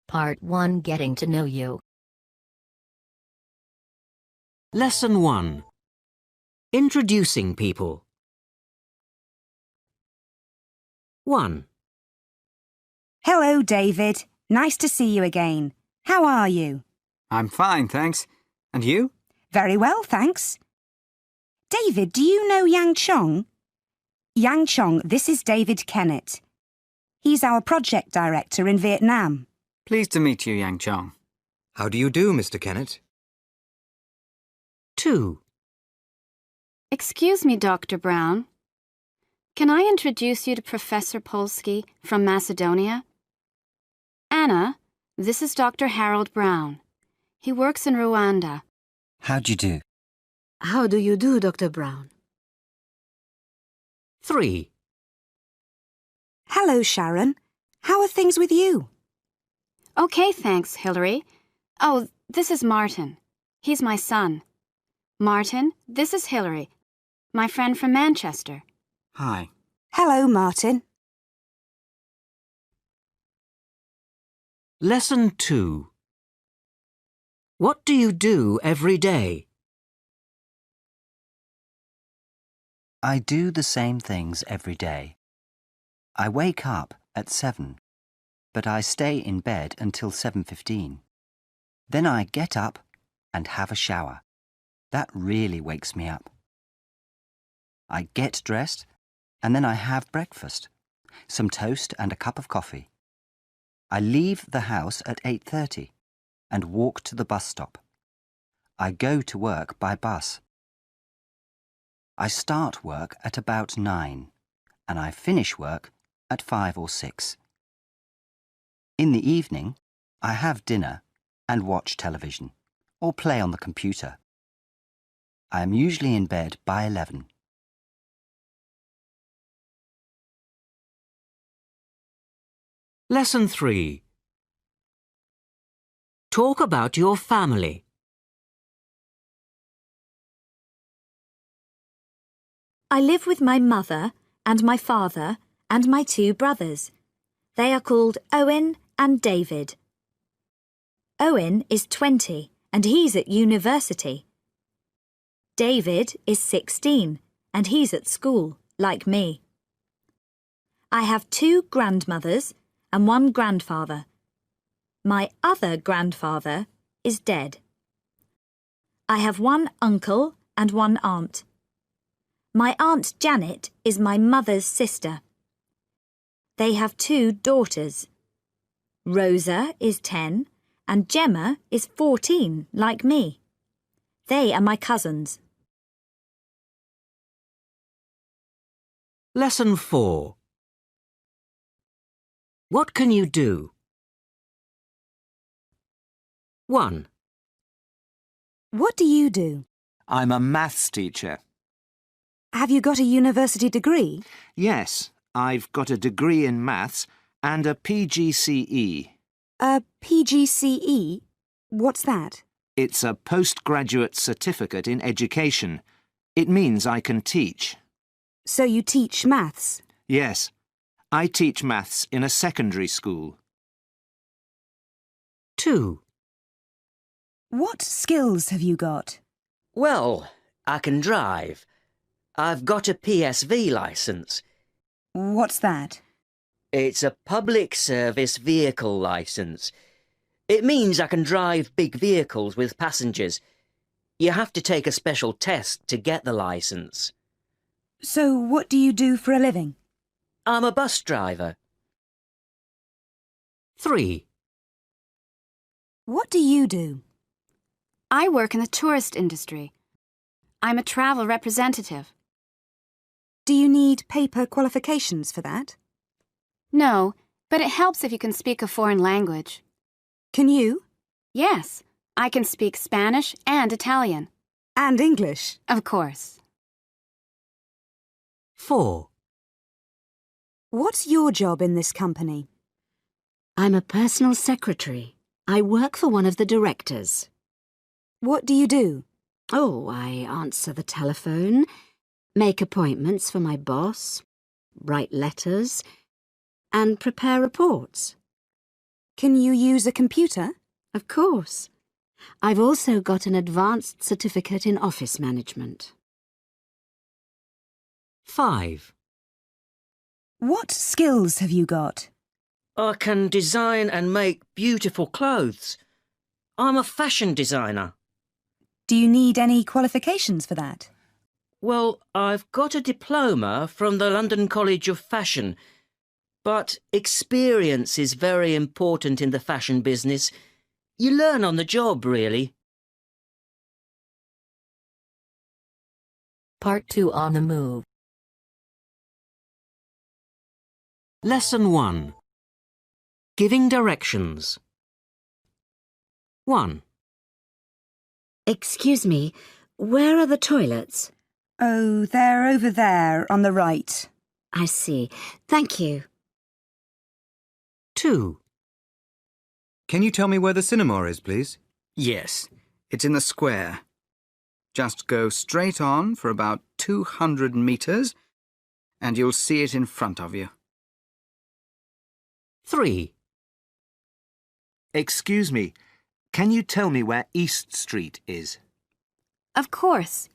Part 1 Getting to Know You. Lesson 1. Introducing people. 1. Hello, David. Nice to see you again. How are you? I'm fine, thanks. And you? Very well, thanks. David, do you know Yang Chong? Yang Chong, this is David Kennett. He's our project director in Vietnam. Pleased to meet you, Yang Chong. How do you do, Mr. Kennett? 2. Excuse me, Dr. Brown. Can I introduce you to Professor Polsky from Macedonia? Anna, this is Dr. Harold Brown. He works in Rwanda. How do you do? How do you do, Dr. Brown? 3. Hello, Sharon. How are things with you? Okay, thanks, Hillary. Oh, this is Martin. He's my son. Martin, this is Hillary, my friend from Manchester. Hi. Hello, Martin. Lesson 2. What do you do every day? I do the same things every day. I wake up at 7, but I stay in bed until 7:15. Then I get up and have a shower. That really wakes me up. I get dressed and then I have breakfast, some toast and a cup of coffee. I leave the house at 8:30 and walk to the bus stop. I go to work by bus. I start work at about 9 and I finish work at 5 or 6. In the evening, I have dinner and watch television or play on the computer. I am usually in bed by 11. Lesson 3. Talk about your family. I live with my mother and my father and my 2 brothers. They are called Owen and David. Owen is 20 and he's at university. David is 16 and he's at school, like me. I have 2 grandmothers and 1 grandfather. My other grandfather is dead. I have 1 uncle and 1 aunt. My Aunt Janet is my mother's sister. They have 2 daughters. Rosa is 10 and Gemma is 14, like me. They are my cousins. Lesson 4. What can you do? 1. What do you do? I'm a maths teacher. Have you got a university degree? Yes, I've got a degree in maths and a PGCE. A PGCE? What's that? It's a postgraduate certificate in education. It means I can teach. So you teach maths? Yes, I teach maths in a secondary school. 2. What skills have you got? Well, I can drive. I've got a PSV licence. What's that? It's a public service vehicle licence. It means I can drive big vehicles with passengers. You have to take a special test to get the licence. So what do you do for a living? I'm a bus driver. 3. What do you do? I work in the tourist industry. I'm a travel representative. Do you need paper qualifications for that? No, but it helps if you can speak a foreign language. Can you? Yes, I can speak Spanish and Italian. And English? Of course. 4. What's your job in this company? I'm a personal secretary. I work for one of the directors. What do you do? Oh, I answer the telephone, make appointments for my boss, write letters, and prepare reports. Can you use a computer? Of course. I've also got an advanced certificate in office management. 5. What skills have you got? I can design and make beautiful clothes. I'm a fashion designer. Do you need any qualifications for that? Well, I've got a diploma from the London College of Fashion, but experience is very important in the fashion business. You learn on the job, really. Part 2 on the move. Lesson 1. Giving directions. 1. Excuse me, where are the toilets? Oh, they're over there on the right. I see. Thank you. 2. Can you tell me where the cinema is, please? Yes, it's in the square. Just go straight on for about 200 metres and you'll see it in front of you. 3. Excuse me, can you tell me where East Street is? Of course.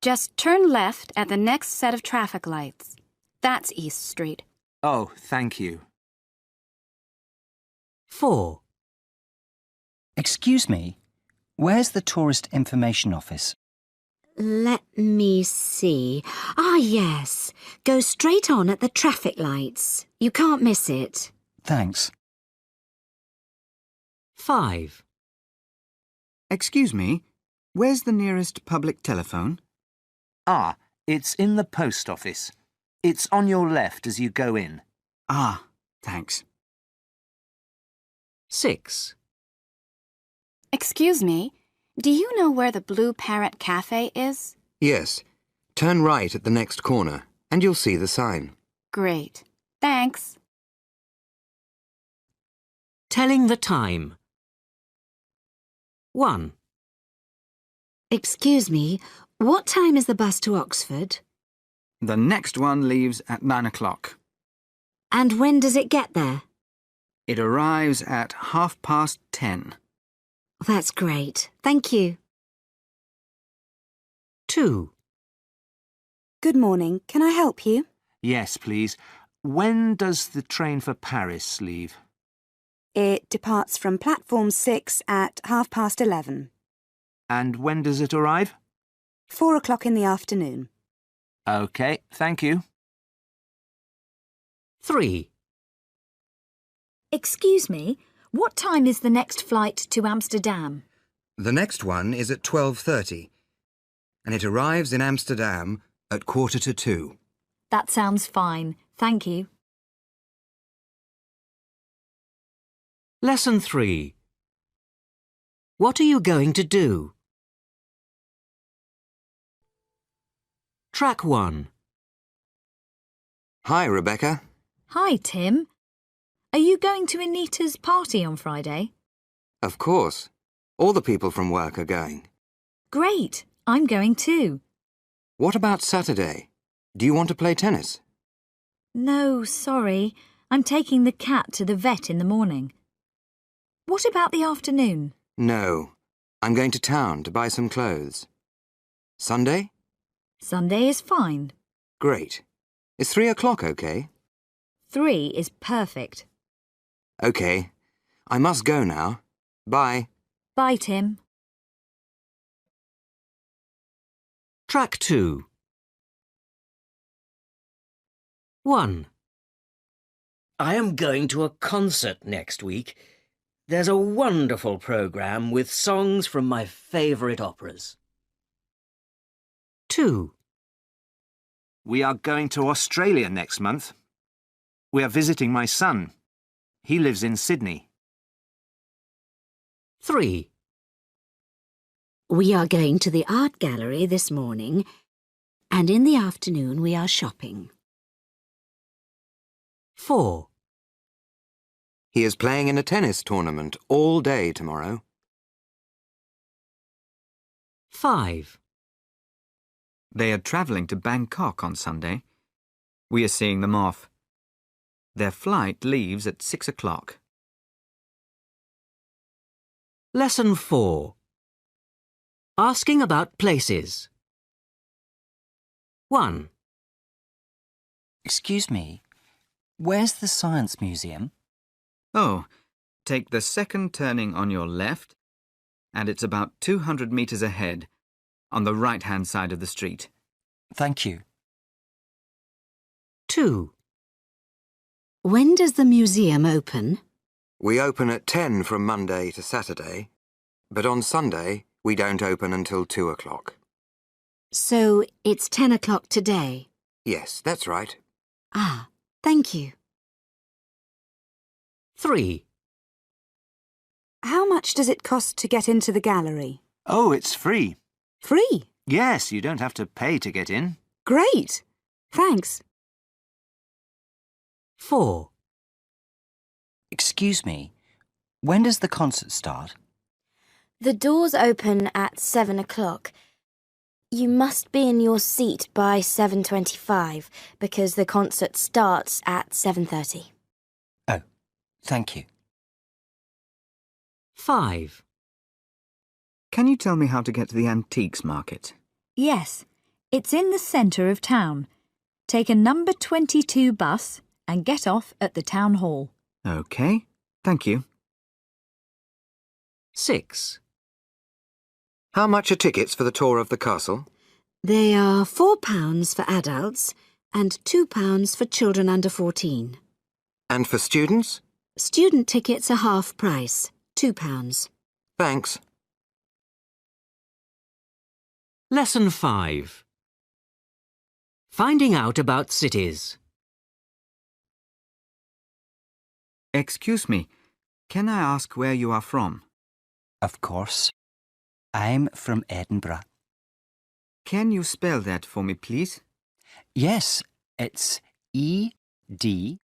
Just turn left at the next set of traffic lights. That's East Street. Oh, thank you. 4. Excuse me, where's the tourist information office? Let me see. Ah, yes. Go straight on at the traffic lights. You can't miss it. Thanks. 5. Excuse me, where's the nearest public telephone? Ah, it's in the post office. It's on your left as you go in. Ah, thanks. 6. Excuse me, do you know where the Blue Parrot Cafe is? Yes. Turn right at the next corner and you'll see the sign. Great. Thanks. Telling the time. 1. Excuse me, what time is the bus to Oxford? The next one leaves at 9 o'clock. And when does it get there? It arrives at 10:30. That's great. Thank you. 2. Good morning. Can I help you? Yes, please. When does the train for Paris leave? It departs from platform 6 at 11:30. And when does it arrive? 4 o'clock in the afternoon. OK, thank you. 3. Excuse me, what time is the next flight to Amsterdam? The next one is at 12:30 and it arrives in Amsterdam at 1:45. That sounds fine. Thank you. Lesson 3. What are you going to do? Track 1. Hi, Rebecca. Hi, Tim. Are you going to Anita's party on Friday? Of course. All the people from work are going. Great. I'm going too. What about Saturday? Do you want to play tennis? No, sorry. I'm taking the cat to the vet in the morning. What about the afternoon? No. I'm going to town to buy some clothes. Sunday? Sunday is fine. Great. Is 3 o'clock okay? 3 is perfect. Okay. I must go now. Bye. Bye, Tim. Track 2. 1. I am going to a concert next week. There's a wonderful programme with songs from my favourite operas. 2. We are going to Australia next month. We are visiting my son. He lives in Sydney. 3. We are going to the art gallery this morning, and in the afternoon we are shopping. 4. He is playing in a tennis tournament all day tomorrow. 5. They are travelling to Bangkok on Sunday. We are seeing them off. Their flight leaves at 6 o'clock. Lesson 4. Asking about places. 1. Excuse me, where's the Science Museum? Oh, take the second turning on your left, and it's about 200 metres ahead, on the right-hand side of the street. Thank you. 2. When does the museum open? We open at 10 from Monday to Saturday, but on Sunday we don't open until 2 o'clock. So it's 10 o'clock today? Yes, that's right. Ah, thank you. 3. How much does it cost to get into the gallery? Oh, it's free. Free? Yes, you don't have to pay to get in. Great. Thanks. 4. Excuse me, when does the concert start? The doors open at 7 o'clock. You must be in your seat by 7:25 because the concert starts at 7:30. Oh, thank you. 5. Can you tell me how to get to the antiques market? Yes, it's in the centre of town. Take a number 22 bus and get off at the town hall. OK, thank you. 6. How much are tickets for the tour of the castle? They are £4 for adults and £2 for children under 14. And for students? Student tickets are half price, £2. Thanks. Lesson 5. Finding out about cities. Excuse me, can I ask where you are from? Of course. I'm from Edinburgh. Can you spell that for me, please? Yes, it's Edinburgh.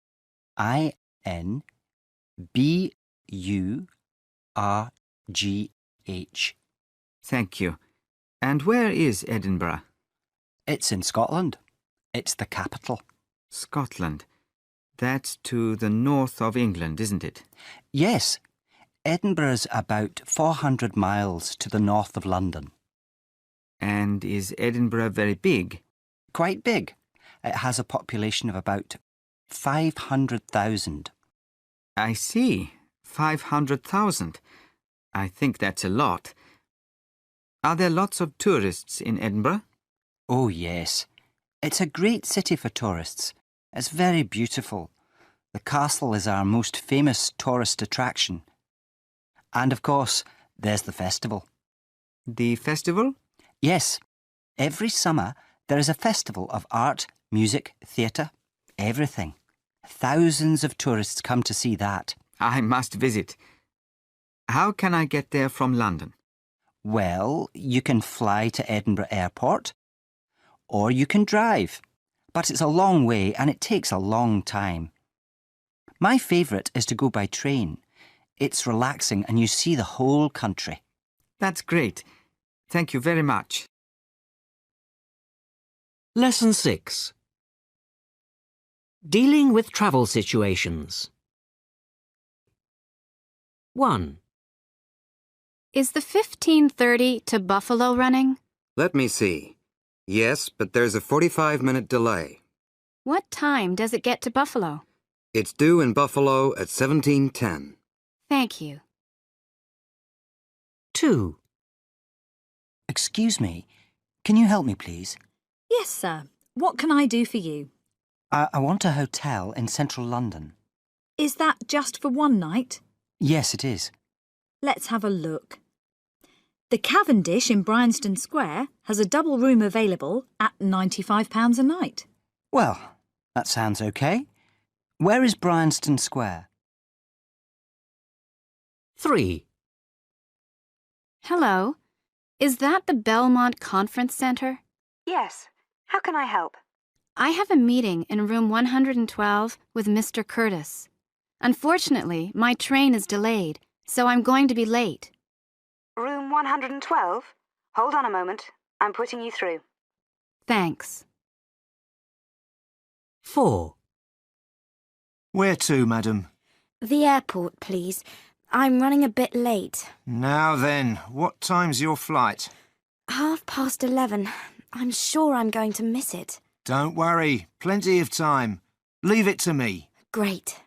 Thank you. And where is Edinburgh? It's in Scotland. It's the capital. Scotland. That's to the north of England, isn't it? Yes. Edinburgh's about 400 miles to the north of London. And is Edinburgh very big? Quite big. It has a population of about 500,000. I see. 500,000. I think that's a lot. Are there lots of tourists in Edinburgh? Oh, yes. It's a great city for tourists. It's very beautiful. The castle is our most famous tourist attraction. And, of course, there's the festival. The festival? Yes. Every summer there is a festival of art, music, theatre, everything. Thousands of tourists come to see that. I must visit. How can I get there from London? Well, you can fly to Edinburgh Airport, or you can drive. But it's a long way and it takes a long time. My favourite is to go by train. It's relaxing and you see the whole country. That's great. Thank you very much. Lesson 6. Dealing with travel situations. 1. Is the 15:30 to Buffalo running? Let me see. Yes, but there's a 45-minute delay. What time does it get to Buffalo? It's due in Buffalo at 17:10. Thank you. 2. Excuse me, can you help me, please? Yes, sir. What can I do for you? I want a hotel in central London. Is that just for one night? Yes, it is. Let's have a look. The Cavendish in Bryanston Square has a double room available at £95 a night. Well, that sounds okay. Where is Bryanston Square? 3. Hello. Is that the Belmont Conference Center? Yes. How can I help? I have a meeting in room 112 with Mr. Curtis. Unfortunately, my train is delayed, so I'm going to be late. Room 112? Hold on a moment. I'm putting you through. Thanks. 4. Where to, madam? The airport, please. I'm running a bit late. Now then, what time's your flight? 11:30. I'm sure I'm going to miss it. Don't worry, plenty of time. Leave it to me. Great.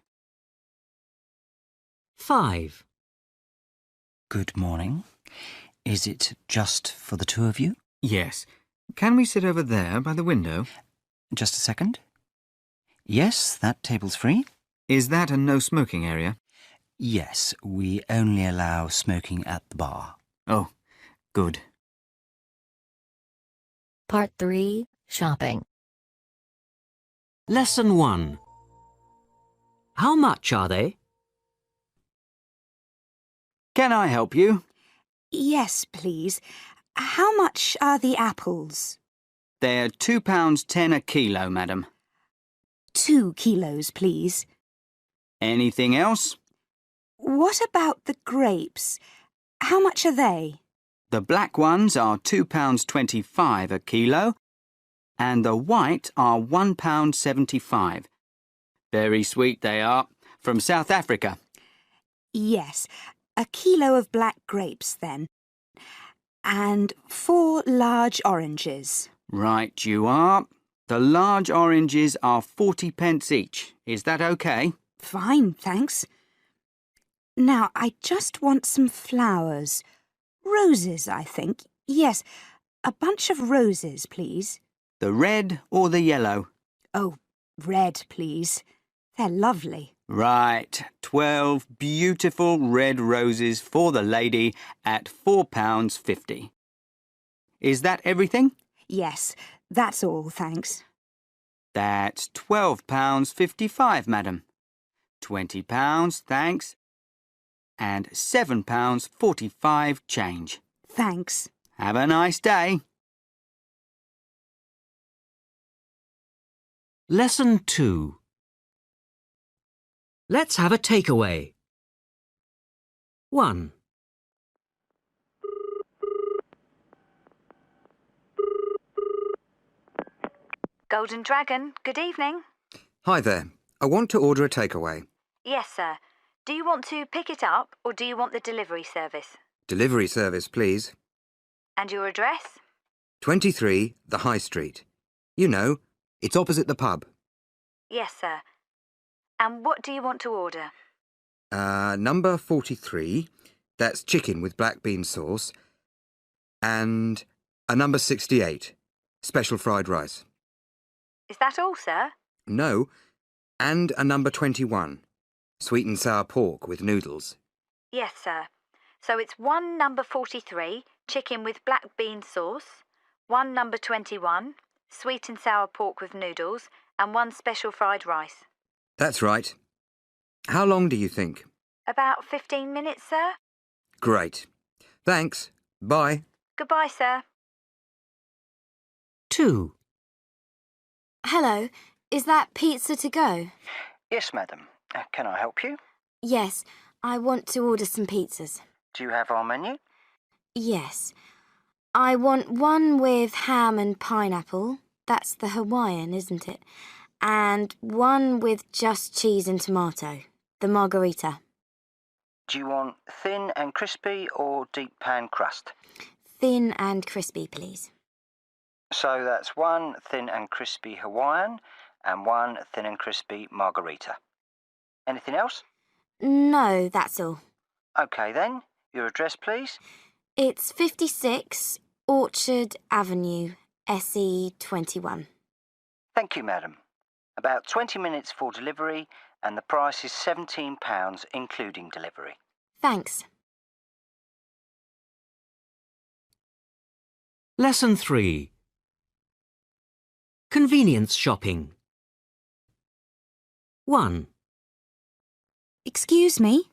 5. Good morning. Is it just for the two of you? Yes. Can we sit over there by the window? Just a second. Yes, that table's free. Is that a no-smoking area? Yes, we only allow smoking at the bar. Oh, good. Part 3, Shopping. Lesson 1. How much are they? Can I help you? Yes, please. How much are the apples? They're £2.10 a kilo, madam. 2 kilos, please. Anything else? What about the grapes? How much are they? The black ones are £2.25 a kilo, and the white are £1.75. Very sweet they are, from South Africa. Yes, a kilo of black grapes, then. And 4 large oranges. Right you are. The large oranges are 40p each. Is that OK? Fine, thanks. Now, I just want some flowers. Roses, I think. Yes, a bunch of roses, please. The red or the yellow? Oh, red, please. They're lovely. Right, 12 beautiful red roses for the lady at £4.50. Is that everything? Yes, that's all, thanks. That's £12.55, madam. £20, thanks. And £7.45 change. Thanks. Have a nice day. Lesson 2. Let's have a takeaway. 1. Golden Dragon, good evening. Hi there. I want to order a takeaway. Yes, sir. Do you want to pick it up or do you want the delivery service? Delivery service, please. And your address? 23, the High Street. You know, it's opposite the pub. Yes, sir. And what do you want to order? Number 43, that's chicken with black bean sauce. And a number 68, special fried rice. Is that all, sir? No, and a number 21, sweet and sour pork with noodles. Yes, sir. So it's 1 number 43, chicken with black bean sauce, 1 number 21, sweet and sour pork with noodles, and 1 special fried rice. That's right. How long do you think? About 15 minutes, sir. Great. Thanks. Bye. Goodbye, sir. 2. Hello, is that pizza to go? Yes, madam. Can I help you? Yes, I want to order some pizzas. Do you have our menu? Yes. I want one with ham and pineapple. That's the Hawaiian, isn't it? And one with just cheese and tomato. The margarita. Do you want thin and crispy or deep pan crust? Thin and crispy, please. So that's 1 thin and crispy Hawaiian and 1 thin and crispy margarita. Anything else? No, that's all. OK then. Your address, please? It's 56 Orchard Avenue, SE 21. Thank you, madam. About 20 minutes for delivery and the price is £17 including delivery. Thanks. Lesson 3. Convenience shopping. 1. Excuse me?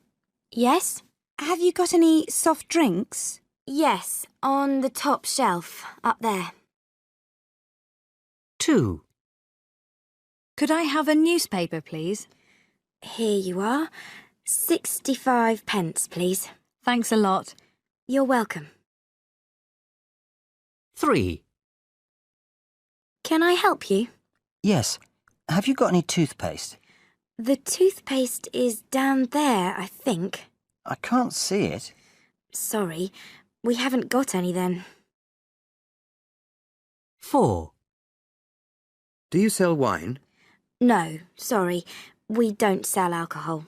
Yes? Have you got any soft drinks? Yes, on the top shelf, up there. 2. Could I have a newspaper, please? Here you are. 65 pence, please. Thanks a lot. You're welcome. 3. Can I help you? Yes. Have you got any toothpaste? The toothpaste is down there, I think. I can't see it. Sorry, we haven't got any then. 4. Do you sell wine? No, sorry, we don't sell alcohol.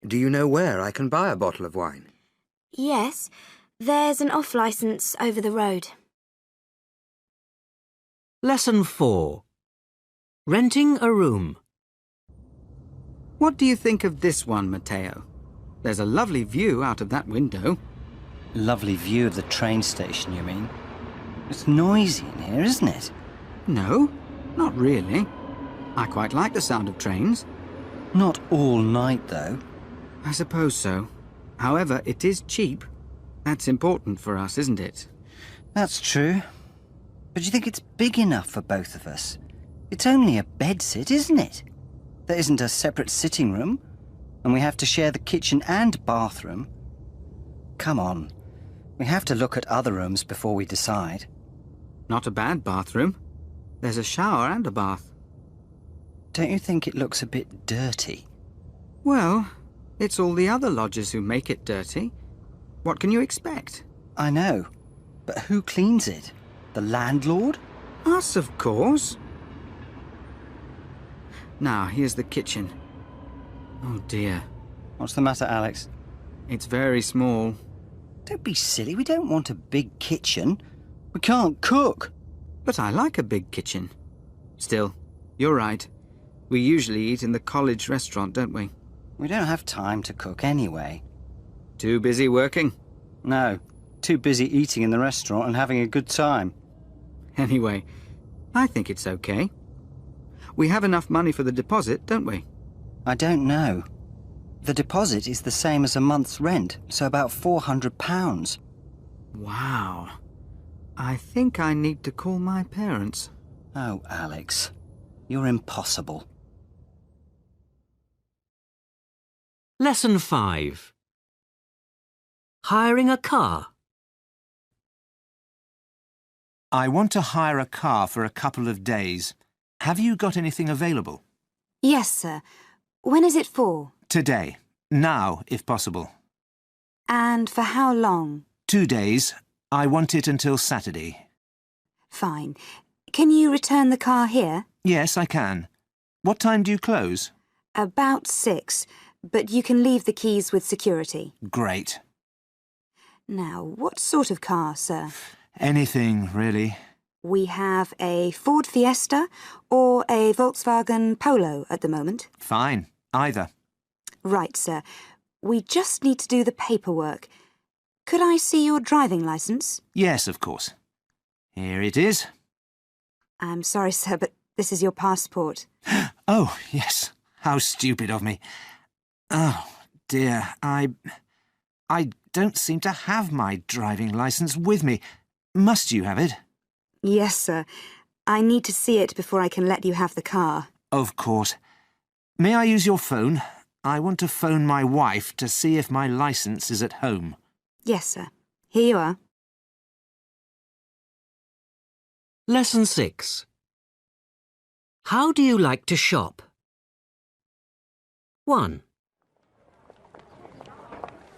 Do you know where I can buy a bottle of wine? Yes, there's an off-licence over the road. Lesson 4. Renting a room. What do you think of this one, Matteo? There's a lovely view out of that window. Lovely view of the train station, you mean? It's noisy in here, isn't it? No, not really. I quite like the sound of trains. Not all night, though. I suppose so. However, it is cheap. That's important for us, isn't it? That's true. But do you think it's big enough for both of us? It's only a bedsit, isn't it? There isn't a separate sitting room, and we have to share the kitchen and bathroom. Come on. We have to look at other rooms before we decide. Not a bad bathroom. There's a shower and a bath. Don't you think it looks a bit dirty? Well, it's all the other lodgers who make it dirty. What can you expect? I know. But who cleans it? The landlord? Us, of course. Now, here's the kitchen. Oh, dear. What's the matter, Alex? It's very small. Don't be silly. We don't want a big kitchen. We can't cook. But I like a big kitchen. Still, you're right. We usually eat in the college restaurant, don't we? We don't have time to cook anyway. Too busy working? No. Too busy eating in the restaurant and having a good time. Anyway, I think it's okay. We have enough money for the deposit, don't we? I don't know. The deposit is the same as a month's rent, so about £400. Wow. I think I need to call my parents. Oh, Alex. You're impossible. Lesson 5. Hiring a car. I want to hire a car for a couple of days. Have you got anything available? Yes, sir. When is it for? Today. Now, if possible. And for how long? 2 days. I want it until Saturday. Fine. Can you return the car here? Yes, I can. What time do you close? About 6, but you can leave the keys with security. Great. Now, what sort of car, sir? Anything, really. We have a Ford Fiesta or a Volkswagen Polo at the moment. Fine. Either. Right, sir. We just need to do the paperwork. Could I see your driving licence? Yes, of course. Here it is. I'm sorry, sir, but this is your passport. Oh, yes. How stupid of me. Oh, dear. I don't seem to have my driving licence with me. Must you have it? Yes, sir. I need to see it before I can let you have the car. Of course. May I use your phone? I want to phone my wife to see if my licence is at home. Yes, sir. Here you are. Lesson 6. How do you like to shop? 1.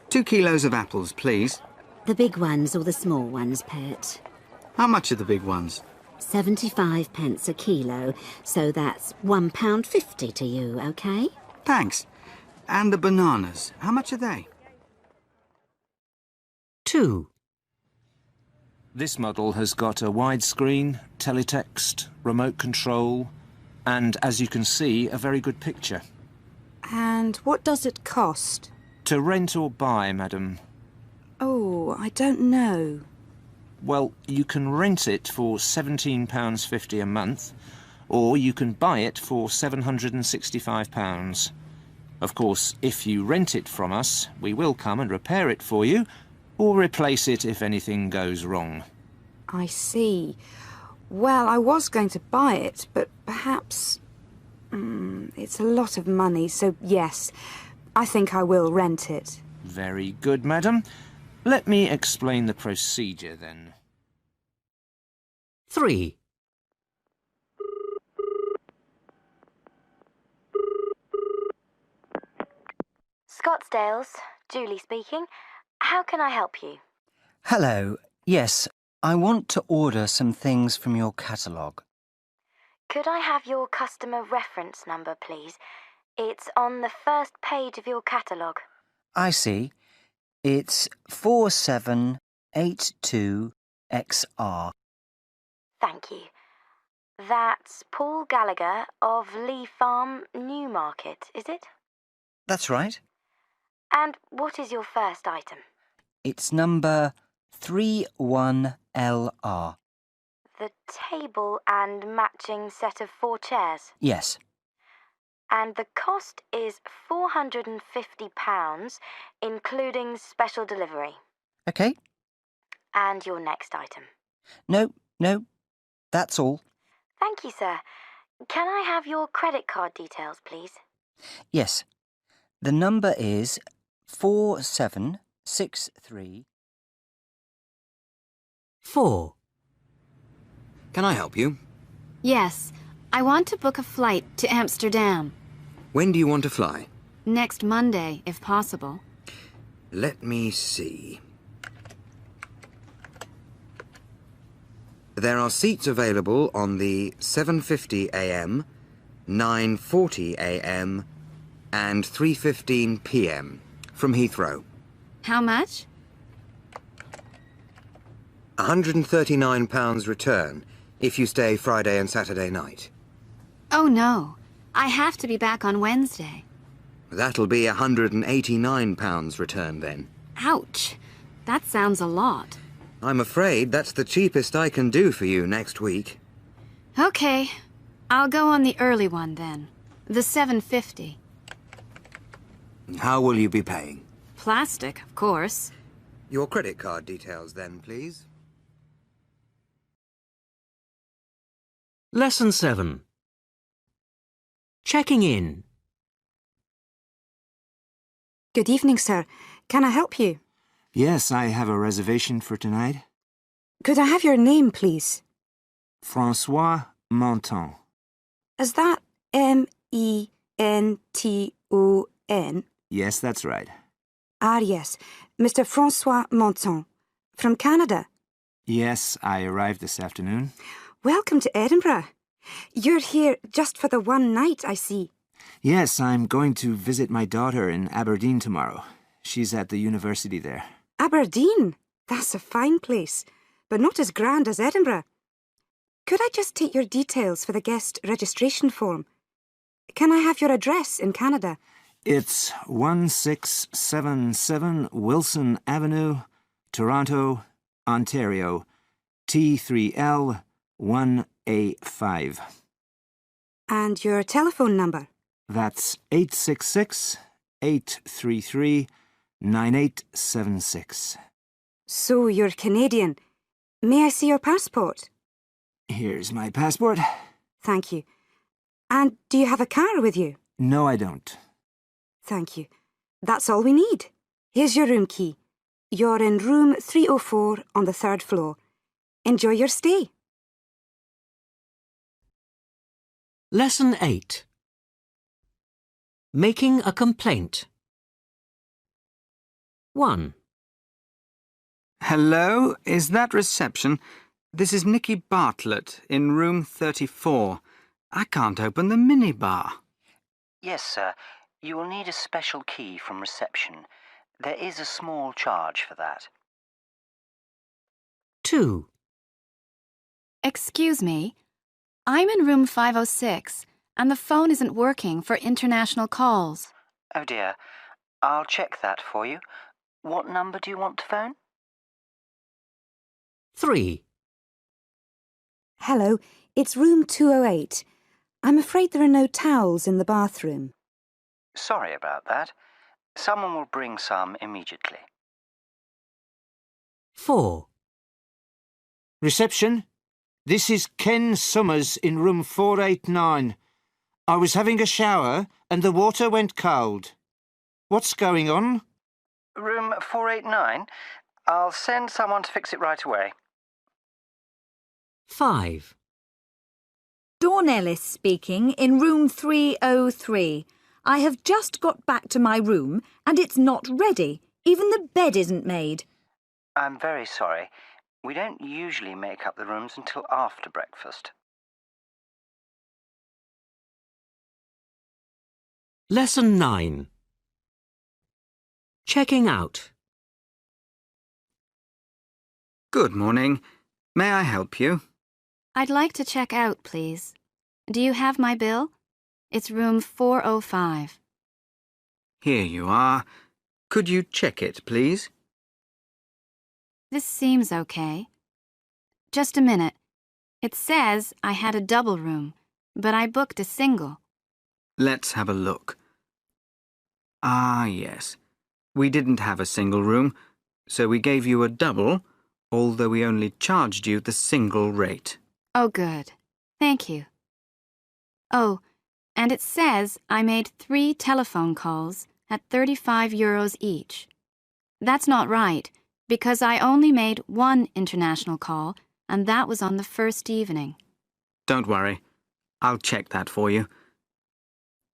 2 kilos of apples, please. The big ones or the small ones, Pet? How much are the big ones? 75 pence a kilo, so that's £1.50 to you, OK? Thanks. And the bananas, how much are they? 2. This model has got a widescreen, teletext, remote control, and, as you can see, a very good picture. And what does it cost? To rent or buy, madam? Oh, I don't know. Well, you can rent it for £17.50 a month, or you can buy it for £765. Of course, if you rent it from us, we will come and repair it for you, or replace it if anything goes wrong. I see. Well, I was going to buy it, but perhaps... it's a lot of money, so yes, I think I will rent it. Very good, madam. Let me explain the procedure, then. 3. Scottsdale's. Julie speaking. How can I help you? Hello. Yes, I want to order some things from your catalogue. Could I have your customer reference number, please? It's on the first page of your catalogue. I see. It's 4782XR. Thank you. That's Paul Gallagher of Lee Farm, Newmarket, is it? That's right. And what is your first item? It's number 31LR. The table and matching set of 4 chairs. Yes. And the cost is £450, including special delivery. OK. And your next item. No, that's all. Thank you, sir. Can I have your credit card details, please? Yes. The number is 4763. 4. Can I help you? Yes, I want to book a flight to Amsterdam. When do you want to fly? Next Monday, if possible. Let me see. There are seats available on the 7:50 a.m., 9:40 a.m. and 3:15 p.m. from Heathrow. How much? £139 return if you stay Friday and Saturday night. Oh, no. I have to be back on Wednesday. That'll be £189 return then. Ouch. That sounds a lot. I'm afraid that's the cheapest I can do for you next week. Okay. I'll go on the early one then. The 7:50. How will you be paying? Plastic, of course. Your credit card details then, please. Lesson 7. Checking in. Good evening, sir. Can I help you? Yes, I have a reservation for tonight. Could I have your name, please? François Monton. Is that Menton? Yes, that's right. Ah, yes. Mr. François Monton. From Canada? Yes, I arrived this afternoon. Welcome to Edinburgh. You're here just for the one night, I see. Yes, I'm going to visit my daughter in Aberdeen tomorrow. She's at the university there. Aberdeen? That's a fine place, but not as grand as Edinburgh. Could I just take your details for the guest registration form? Can I have your address in Canada? It's 1677 Wilson Avenue, Toronto, Ontario, T3L 1A5. And your telephone number? That's 866-833-9876. So you're Canadian. May I see your passport? Here's my passport. Thank you. And do you have a car with you? No, I don't. Thank you. That's all we need. Here's your room key. You're in room 304 on the 3rd floor. Enjoy your stay. Lesson 8. Making a complaint. 1. Hello, is that reception? This is Nicky Bartlett in room 34. I can't open the minibar. Yes, sir. You will need a special key from reception. There is a small charge for that. 2. Excuse me. I'm in room 506, and the phone isn't working for international calls. Oh dear. I'll check that for you. What number do you want to phone? 3. Hello, it's room 208. I'm afraid there are no towels in the bathroom. Sorry about that. Someone will bring some immediately. 4. Reception? This is Ken Summers in room 489. I was having a shower and the water went cold. What's going on? Room 489? I'll send someone to fix it right away. 5. Dawn Ellis speaking in room 303. I have just got back to my room and it's not ready. Even the bed isn't made. I'm very sorry. We don't usually make up the rooms until after breakfast. Lesson 9. Checking out. Good morning. May I help you? I'd like to check out, please. Do you have my bill? It's room 405. Here you are. Could you check it, please? This seems okay. Just a minute. It says I had a double room, but I booked a single. Let's have a look. Ah, yes. We didn't have a single room, so we gave you a double, although we only charged you the single rate. Oh, good. Thank you. Oh, and it says I made 3 telephone calls at €35 each. That's not right, because I only made 1 international call, and that was on the first evening. Don't worry. I'll check that for you.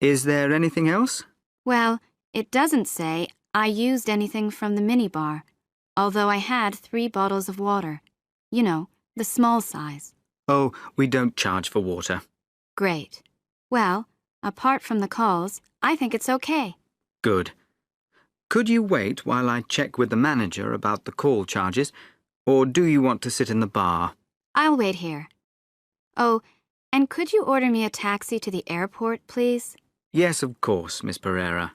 Is there anything else? Well, it doesn't say I used anything from the minibar, although I had 3 bottles of water. You know, the small size. Oh, we don't charge for water. Great. Well, apart from the calls, I think it's okay. Good. Could you wait while I check with the manager about the call charges, or do you want to sit in the bar? I'll wait here. Oh, and could you order me a taxi to the airport, please? Yes, of course, Miss Pereira.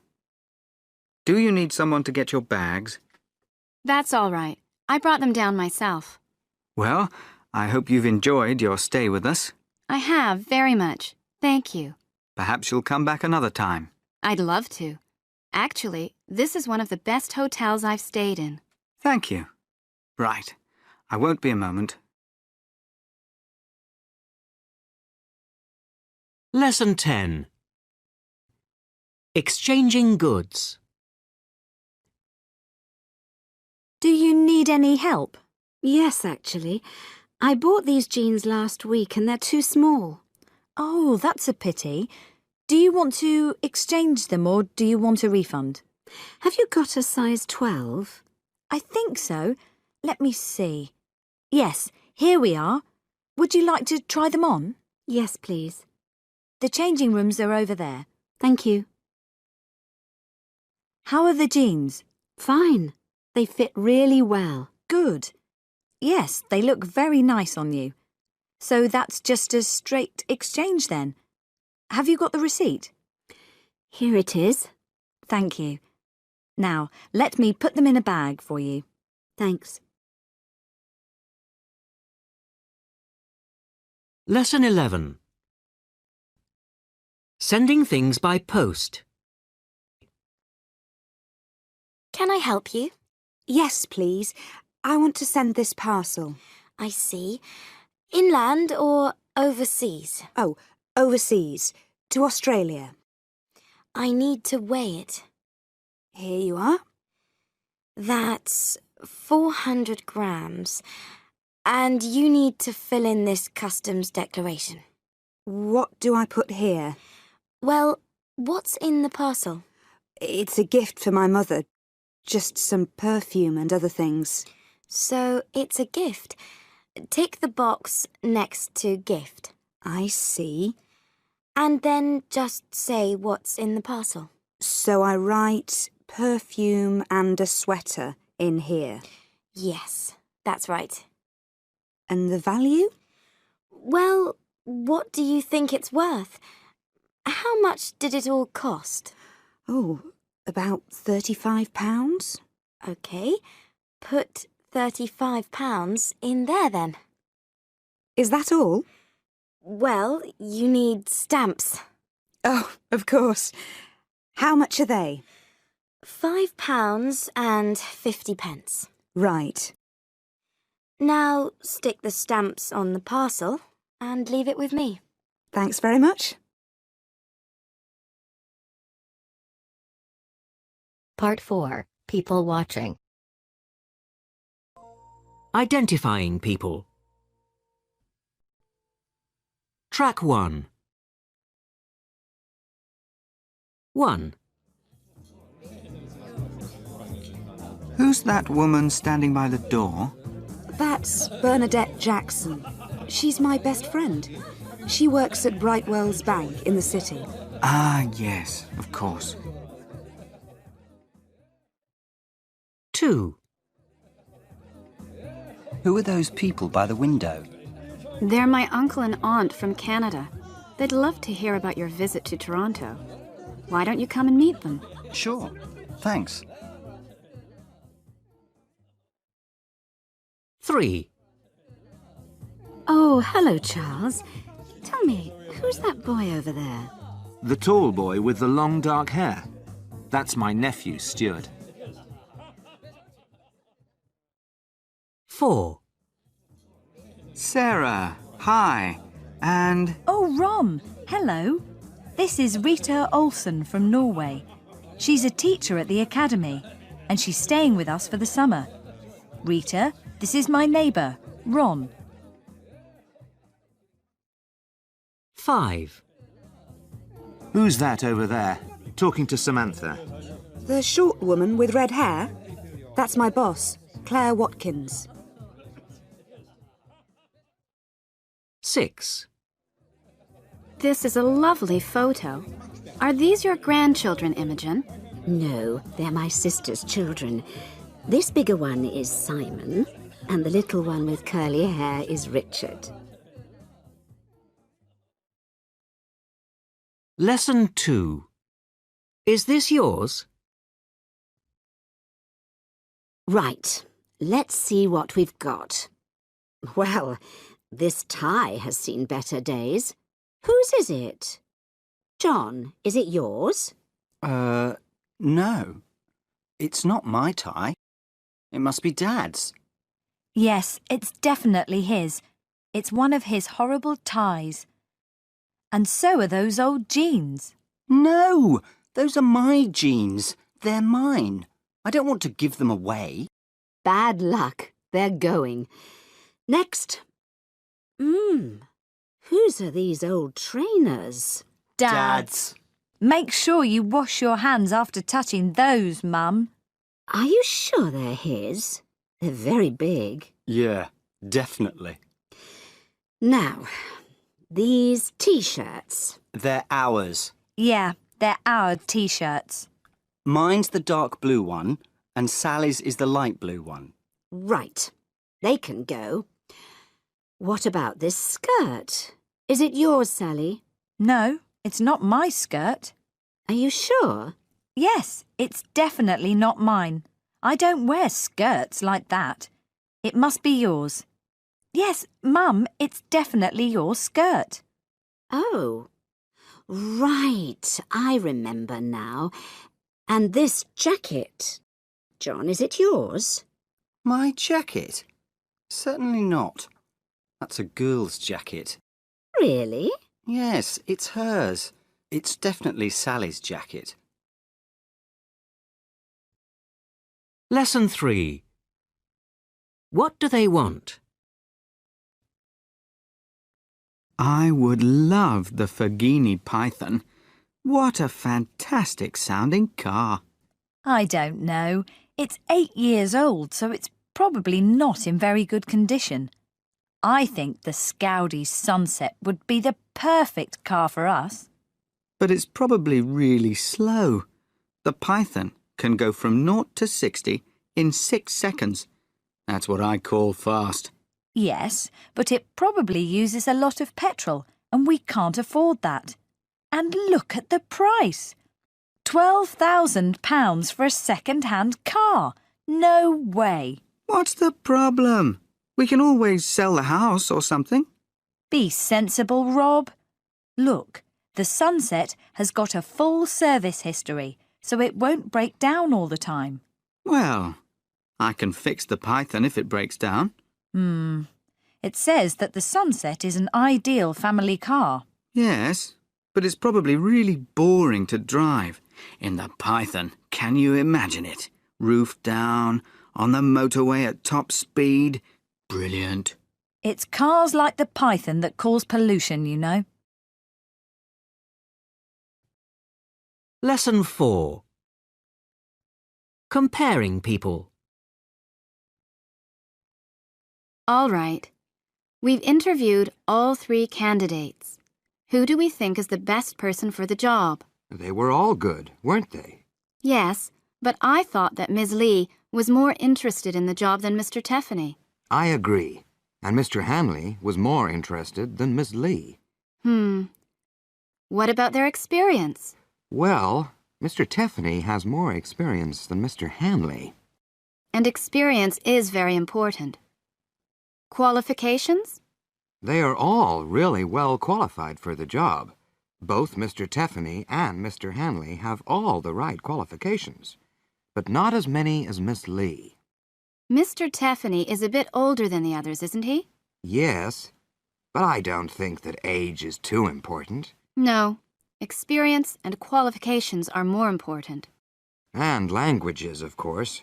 Do you need someone to get your bags? That's all right. I brought them down myself. Well, I hope you've enjoyed your stay with us. I have, very much. Thank you. Perhaps you'll come back another time. I'd love to. Actually, this is one of the best hotels I've stayed in. Thank you. Right. I won't be a moment. Lesson 10. Exchanging goods. Do you need any help? Yes, actually. I bought these jeans last week and they're too small. Oh, that's a pity. Do you want to exchange them or do you want a refund? Have you got a size 12? I think so. Let me see. Yes, here we are. Would you like to try them on? Yes, please. The changing rooms are over there. Thank you. How are the jeans? Fine. They fit really well. Good. Yes, they look very nice on you. So that's just a straight exchange then. Have you got the receipt? Here it is. Thank you. Now, let me put them in a bag for you. Thanks. Lesson 11. Sending things by post. Can I help you? Yes, please. I want to send this parcel. I see. Inland or overseas? Oh, overseas. To Australia. I need to weigh it. Here you are. That's 400 grams. And you need to fill in this customs declaration. What do I put here? Well, what's in the parcel? It's a gift for my mother. Just some perfume and other things. So it's a gift. Tick the box next to gift. I see. And then just say what's in the parcel. So I write perfume and a sweater in here. Yes, that's right. And the value? Well, what do you think it's worth? How much did it all cost? Oh, about £35. OK, put £35 in there then. Is that all? Well, you need stamps. Oh, of course. How much are they? £5 and 50p. Right. Now stick the stamps on the parcel and leave it with me. Thanks very much. Part 4. People watching. Identifying people. Track 1. 1. Who's that woman standing by the door? That's Bernadette Jackson. She's my best friend. She works at Brightwell's Bank in the city. Ah, yes, of course. 2. Who are those people by the window? They're my uncle and aunt from Canada. They'd love to hear about your visit to Toronto. Why don't you come and meet them? Sure. Thanks. 3. Oh, hello, Charles. Tell me, who's that boy over there? The tall boy with the long dark hair. That's my nephew, Stuart. 4. Sarah, hi. And... Oh, Ron, hello. This is Rita Olsen from Norway. She's a teacher at the academy, and she's staying with us for the summer. Rita, this is my neighbour, Ron. 5. Who's that over there, talking to Samantha? The short woman with red hair? That's my boss, Claire Watkins. 6. This is a lovely photo. Are these your grandchildren, Imogen? No, they're my sister's children. This bigger one is Simon, and the little one with curly hair is Richard. Lesson 2. Is this yours? Right, let's see what we've got. Well, this tie has seen better days. Whose is it? John, is it yours? No. It's not my tie. It must be Dad's. Yes, it's definitely his. It's one of his horrible ties. And so are those old jeans. No! Those are my jeans. They're mine. I don't want to give them away. Bad luck. They're going. Next. Whose are these old trainers? Dad's. Make sure you wash your hands after touching those, Mum. Are you sure they're his? They're very big. Yeah, definitely. Now, these T-shirts. They're ours. Yeah, they're our T-shirts. Mine's the dark blue one, and Sally's is the light blue one. Right. They can go. What about this skirt? Is it yours, Sally? No, it's not my skirt. Are you sure? Yes, it's definitely not mine. I don't wear skirts like that. It must be yours. Yes, Mum, it's definitely your skirt. Oh, right. I remember now. And this jacket. John, is it yours? My jacket? Certainly not. That's a girl's jacket. Really? Yes, it's hers. It's definitely Sally's jacket. Lesson 3. What do they want? I would love the Fergini Python. What a fantastic sounding car. I don't know. It's 8 years old, so it's probably not in very good condition. I think the Scowdy Sunset would be the perfect car for us. But it's probably really slow. The Python can go from 0 to 60 in 6 seconds. That's what I call fast. Yes, but it probably uses a lot of petrol, and we can't afford that. And look at the price. £12,000 for a second-hand car. No way. What's the problem? We can always sell the house or something. Be sensible, Rob. Look, the Sunset has got a full service history, so it won't break down all the time. Well, I can fix the Python if it breaks down. It says that the Sunset is an ideal family car. Yes, but it's probably really boring to drive. In the Python, can you imagine it? Roof down, on the motorway at top speed. Brilliant. It's cars like the Python that cause pollution, you know. Lesson 4. Comparing people. All right. We've interviewed all 3 candidates. Who do we think is the best person for the job? They were all good, weren't they? Yes, but I thought that Ms. Lee was more interested in the job than Mr. Tiffany. I agree. And Mr. Hanley was more interested than Miss Lee. What about their experience? Well, Mr. Tiffany has more experience than Mr. Hanley. And experience is very important. Qualifications? They are all really well qualified for the job. Both Mr. Tiffany and Mr. Hanley have all the right qualifications, but not as many as Miss Lee. Mr. Tiffany is a bit older than the others, isn't he? Yes, but I don't think that age is too important. No. Experience and qualifications are more important. And languages, of course.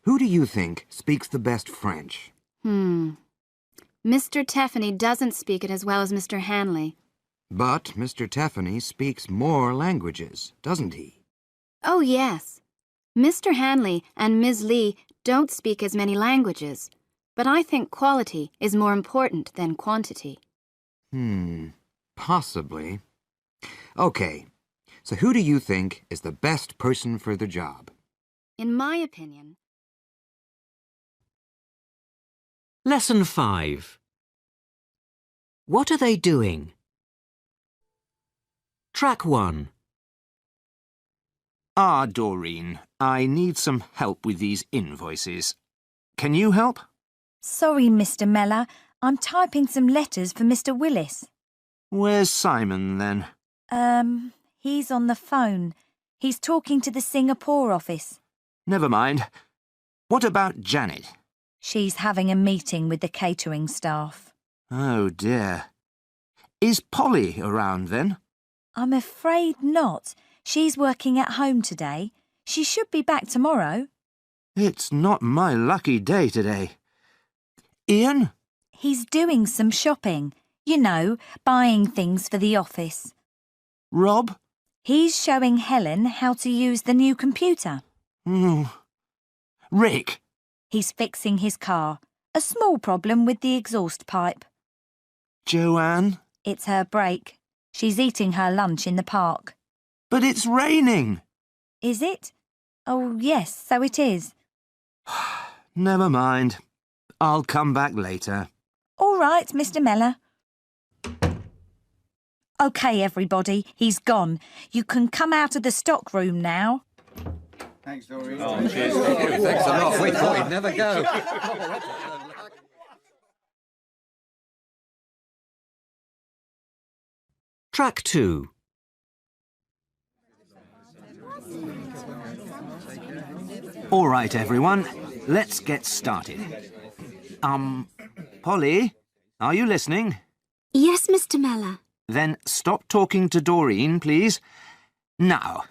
Who do you think speaks the best French? Mr. Tiffany doesn't speak it as well as Mr. Hanley. But Mr. Tiffany speaks more languages, doesn't he? Oh, yes. Mr. Hanley and Ms. Lee don't speak as many languages, but I think quality is more important than quantity. Possibly. Okay, so who do you think is the best person for the job? In my opinion... Lesson 5. What are they doing? Track 1. Doreen, I need some help with these invoices. Can you help? Sorry, Mr. Meller. I'm typing some letters for Mr. Willis. Where's Simon, then? He's on the phone. He's talking to the Singapore office. Never mind. What about Janet? She's having a meeting with the catering staff. Oh, dear. Is Polly around, then? I'm afraid not. She's working at home today. She should be back tomorrow. It's not my lucky day today. Ian? He's doing some shopping. You know, buying things for the office. Rob? He's showing Helen how to use the new computer. Rick? He's fixing his car. A small problem with the exhaust pipe. Joanne? It's her break. She's eating her lunch in the park. But it's raining. Is it? Oh, yes, so it is. Never mind. I'll come back later. All right, Mr. Meller. OK, everybody, he's gone. You can come out of the stock room now. Thanks, Doreen. Cheers. Thanks a lot. We thought he'd never go. Track 2. All right, everyone. Let's get started. Polly, are you listening? Yes, Mr. Meller. Then stop talking to Doreen, please. Now,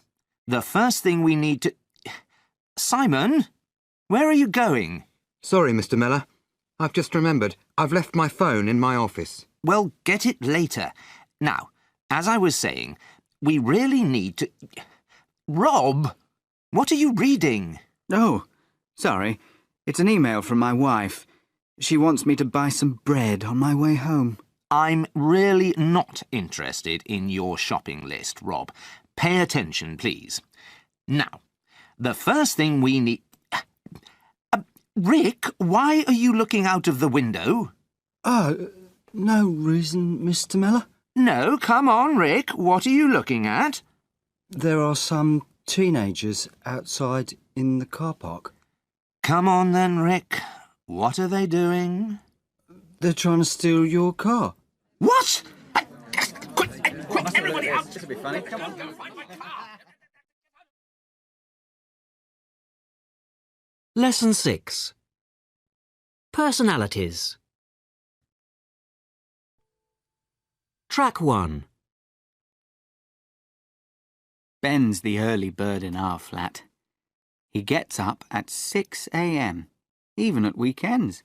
the first thing we need to... Simon, where are you going? Sorry, Mr. Meller. I've just remembered. I've left my phone in my office. Well, get it later. Now, as I was saying, we really need to... Rob, what are you reading? Oh, sorry. It's an email from my wife. She wants me to buy some bread on my way home. I'm really not interested in your shopping list, Rob. Pay attention, please. Now, the first thing we need... Rick, why are you looking out of the window? No reason, Mr. Meller. No, come on, Rick. What are you looking at? There are some teenagers outside in the car park. Come on then, Rick. What are they doing? They're trying to steal your car. What? Quick, everybody out! This will be funny. Come on. Lesson 6. Personalities. Track 1. Ben's the early bird in our flat. He gets up at 6 a.m, even at weekends.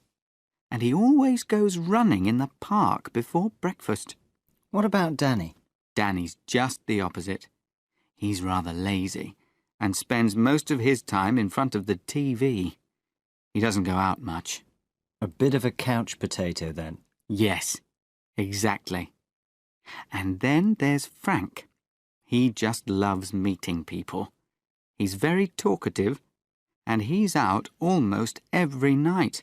And he always goes running in the park before breakfast. What about Danny? Danny's just the opposite. He's rather lazy and spends most of his time in front of the TV. He doesn't go out much. A bit of a couch potato, then. Yes, exactly. And then there's Frank. He just loves meeting people. He's very talkative, and he's out almost every night.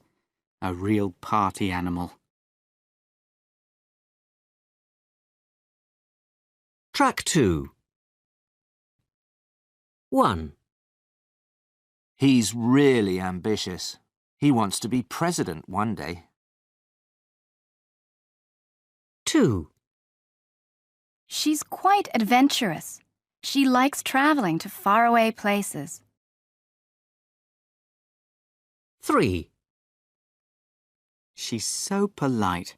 A real party animal. Track 2. 1. He's really ambitious. He wants to be president one day. 2. She's quite adventurous. She likes traveling to faraway places. 3. She's so polite.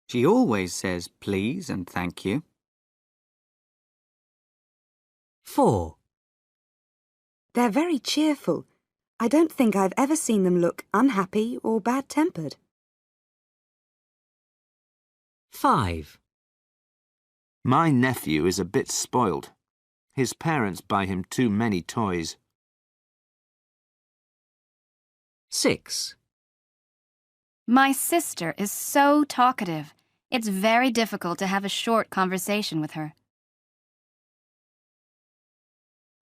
She always says please and thank you. 4. They're very cheerful. I don't think I've ever seen them look unhappy or bad-tempered. 5. My nephew is a bit spoiled. His parents buy him too many toys. 6. My sister is so talkative. It's very difficult to have a short conversation with her.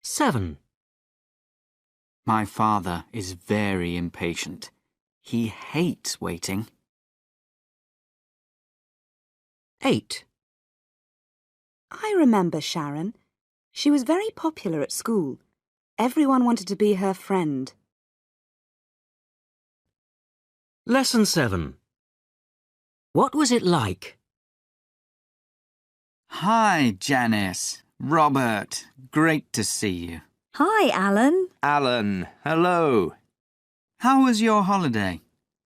7. My father is very impatient. He hates waiting. 8. I remember Sharon. She was very popular at school. Everyone wanted to be her friend. Lesson 7. What was it like? Hi, Janice. Robert, great to see you. Hi, Alan. Alan, hello. How was your holiday?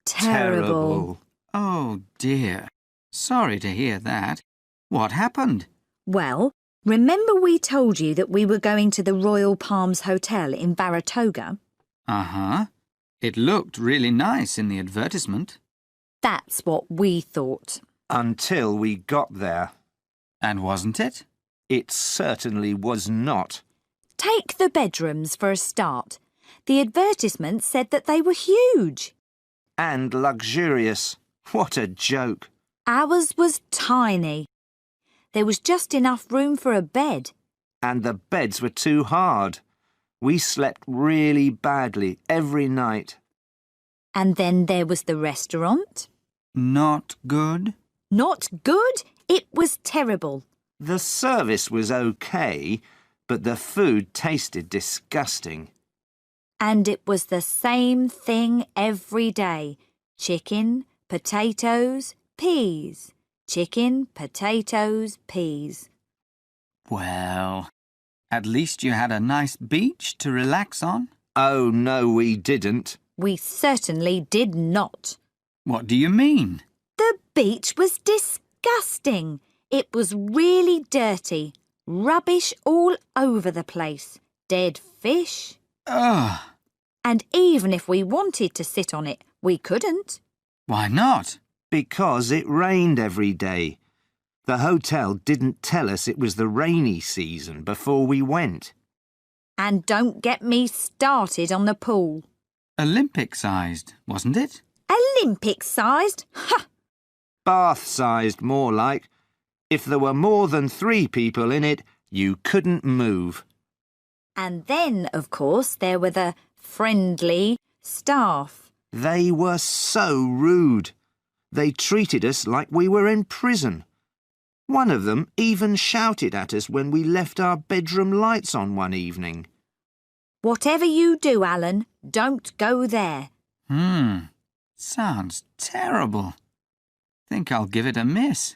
Terrible. Oh, dear. Sorry to hear that. What happened? Well, remember we told you that we were going to the Royal Palms Hotel in Baratoga? Uh-huh. It looked really nice in the advertisement. That's what we thought. Until we got there. And wasn't it? It certainly was not. Take the bedrooms for a start. The advertisement said that they were huge. And luxurious. What a joke. Ours was tiny. There was just enough room for a bed. And the beds were too hard. We slept really badly every night. And then there was the restaurant. Not good? Not good? It was terrible. The service was okay, but the food tasted disgusting. And it was the same thing every day. Chicken, potatoes, peas. Chicken, potatoes, peas. Well, at least you had a nice beach to relax on. Oh, no, we didn't. We certainly did not. What do you mean? The beach was disgusting. It was really dirty. Rubbish all over the place. Dead fish. Ugh. And even if we wanted to sit on it, we couldn't. Why not? Because it rained every day. The hotel didn't tell us it was the rainy season before we went. And don't get me started on the pool. Olympic-sized, wasn't it? Olympic-sized? Ha! Bath-sized, more like. If there were more than 3 people in it, you couldn't move. And then, of course, there were the friendly staff. They were so rude. They treated us like we were in prison. One of them even shouted at us when we left our bedroom lights on one evening. Whatever you do, Alan, don't go there. Sounds terrible. Think I'll give it a miss.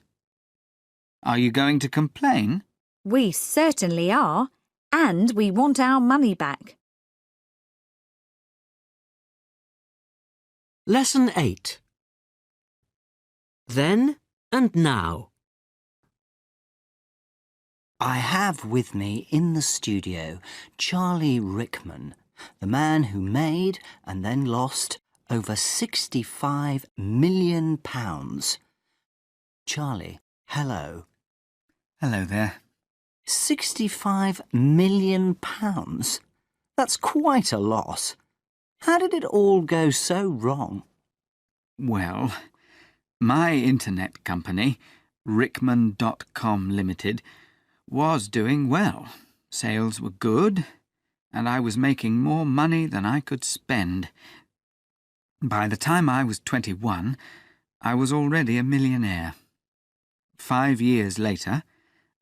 Are you going to complain? We certainly are, and we want our money back. Lesson 8. Then and now. I have with me in the studio Charlie Rickman, the man who made and then lost over £65 million. Charlie, hello. Hello there. £65 million? That's quite a loss. How did it all go so wrong? Well, my internet company, Rickman.com Limited, was doing well. Sales were good, and I was making more money than I could spend. By the time I was 21, I was already a millionaire. 5 years later,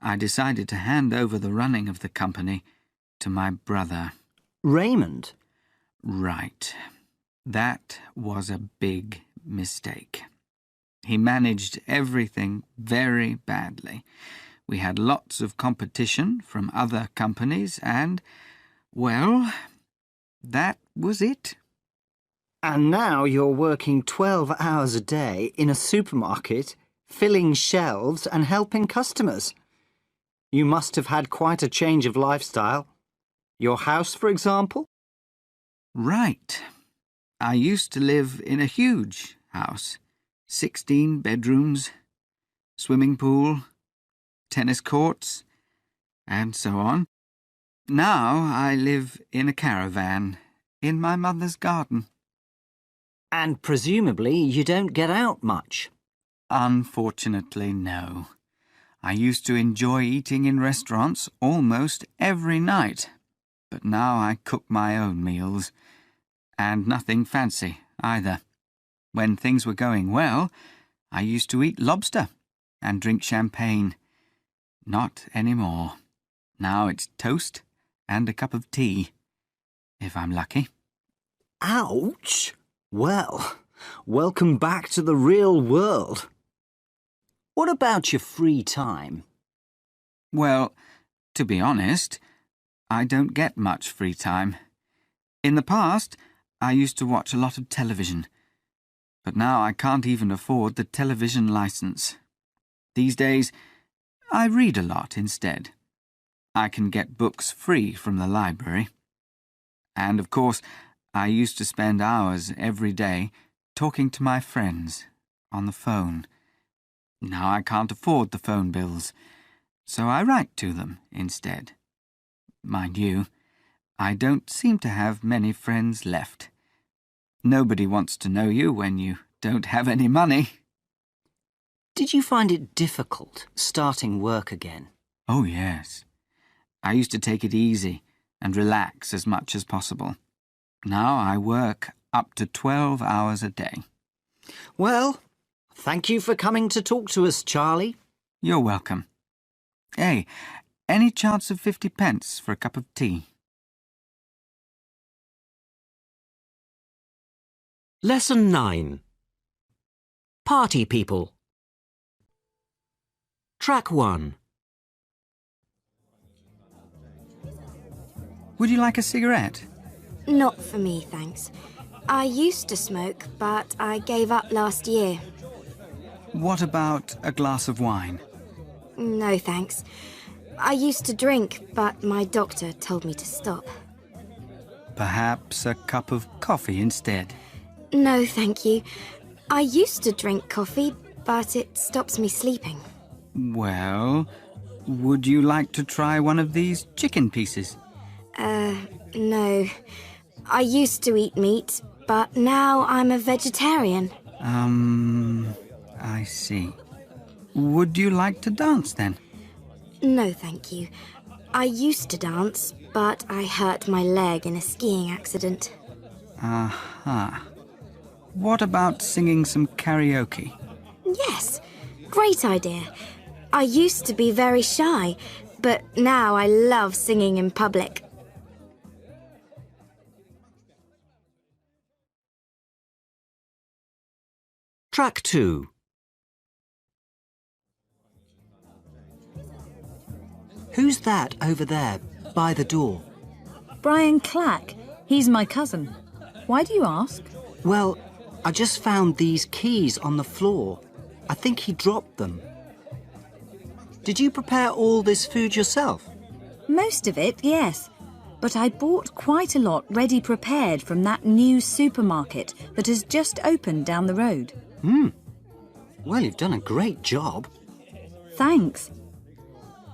I decided to hand over the running of the company to my brother. Raymond? Right. That was a big mistake. He managed everything very badly. We had lots of competition from other companies and, well, that was it. And now you're working 12 hours a day in a supermarket, filling shelves and helping customers. You must have had quite a change of lifestyle. Your house, for example? Right. I used to live in a huge house. 16 bedrooms, swimming pool, tennis courts, and so on. Now I live in a caravan in my mother's garden. And presumably you don't get out much. Unfortunately, no. I used to enjoy eating in restaurants almost every night, but now I cook my own meals, and nothing fancy either. When things were going well, I used to eat lobster and drink champagne. Not anymore. Now it's toast and a cup of tea, if I'm lucky. Ouch! Well, welcome back to the real world. What about your free time? Well, to be honest, I don't get much free time. In the past, I used to watch a lot of television, but now I can't even afford the television license. These days, I read a lot instead. I can get books free from the library. And of course, I used to spend hours every day talking to my friends on the phone. Now I can't afford the phone bills, so I write to them instead. Mind you, I don't seem to have many friends left. Nobody wants to know you when you don't have any money. Did you find it difficult starting work again? Oh, yes. I used to take it easy and relax as much as possible. Now I work up to 12 hours a day. Well, thank you for coming to talk to us, Charlie. You're welcome. Hey, any chance of 50 pence for a cup of tea? Lesson 9. Party people. Track 1. Would you like a cigarette? Not for me, thanks. I used to smoke, but I gave up last year. What about a glass of wine? No, thanks. I used to drink, but my doctor told me to stop. Perhaps a cup of coffee instead? No, thank you. I used to drink coffee, but it stops me sleeping. Well, would you like to try one of these chicken pieces? No. I used to eat meat, but now I'm a vegetarian. I see. Would you like to dance then? No, thank you. I used to dance, but I hurt my leg in a skiing accident. Aha. What about singing some karaoke? Yes, great idea. I used to be very shy, but now I love singing in public. Track 2. Who's that over there, by the door? Brian Clack. He's my cousin. Why do you ask? Well, I just found these keys on the floor. I think he dropped them. Did you prepare all this food yourself? Most of it, yes. But I bought quite a lot ready prepared from that new supermarket that has just opened down the road. Well, you've done a great job. Thanks.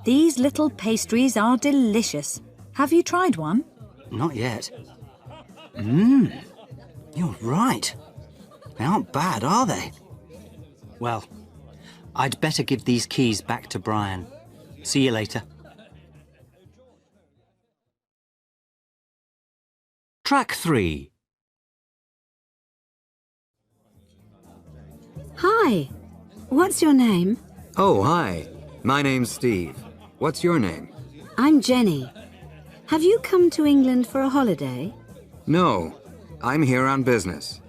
These little pastries are delicious. Have you tried one? Not yet. You're right. They aren't bad, are they? Well, I'd better give these keys back to Brian. See you later. Track 3. Hi. What's your name? Oh, hi. My name's Steve. What's your name? I'm Jenny. Have you come to England for a holiday? No, I'm here on business.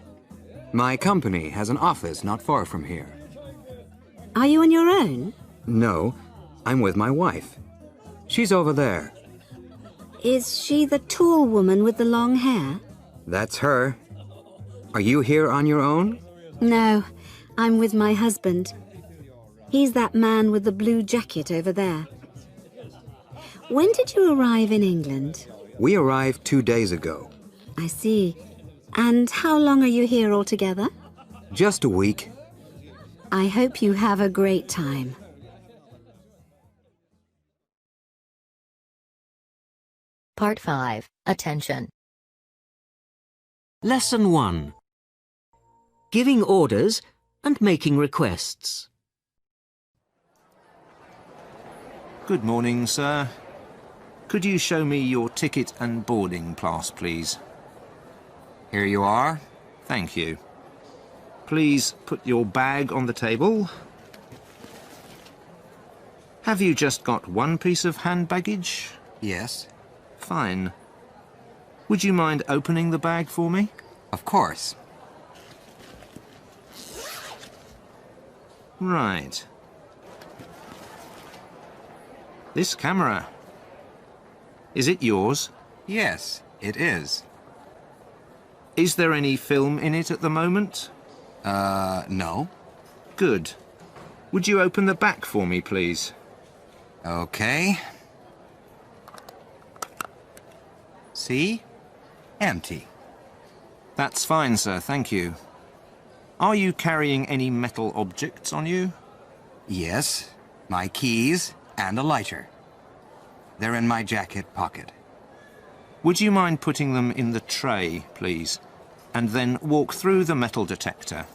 My company has an office not far from here. Are you on your own? No, I'm with my wife. She's over there. Is she the tall woman with the long hair? That's her. Are you here on your own? No, I'm with my husband. He's that man with the blue jacket over there. When did you arrive in England? We arrived 2 days ago. I see. And how long are you here altogether? Just a week. I hope you have a great time. Part 5. Attention. Lesson 1. Giving orders and making requests. Good morning, sir. Could you show me your ticket and boarding pass, please? Here you are. Thank you. Please put your bag on the table. Have you just got one piece of hand baggage? Yes. Fine. Would you mind opening the bag for me? Of course. Right. This camera. Is it yours? Yes, it is. Is there any film in it at the moment? No. Good. Would you open the back for me, please? Okay. See? Empty. That's fine, sir, thank you. Are you carrying any metal objects on you? Yes, my keys and a lighter. They're in my jacket pocket. Would you mind putting them in the tray, please? And then walk through the metal detector.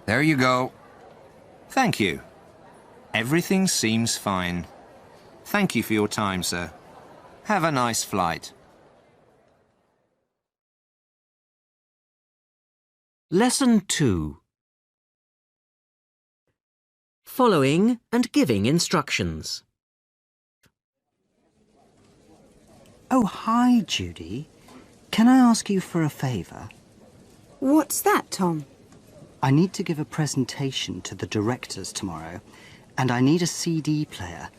There you go. Thank you. Everything seems fine. Thank you for your time, sir. Have a nice flight. Lesson 2. Following and giving instructions. Oh, hi, Judy. Can I ask you for a favour? What's that, Tom? I need to give a presentation to the directors tomorrow, and I need a CD player.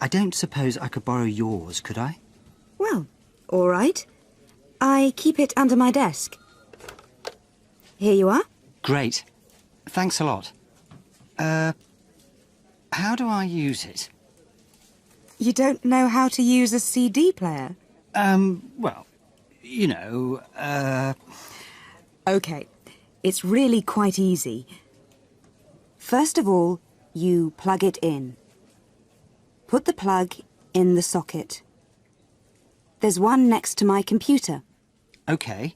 I don't suppose I could borrow yours, could I? Well, all right. I keep it under my desk. Here you are. Great. Thanks a lot. How do I use it? You don't know how to use a CD player? Well, you know, OK. It's really quite easy. First of all, you plug it in. Put the plug in the socket. There's one next to my computer. OK.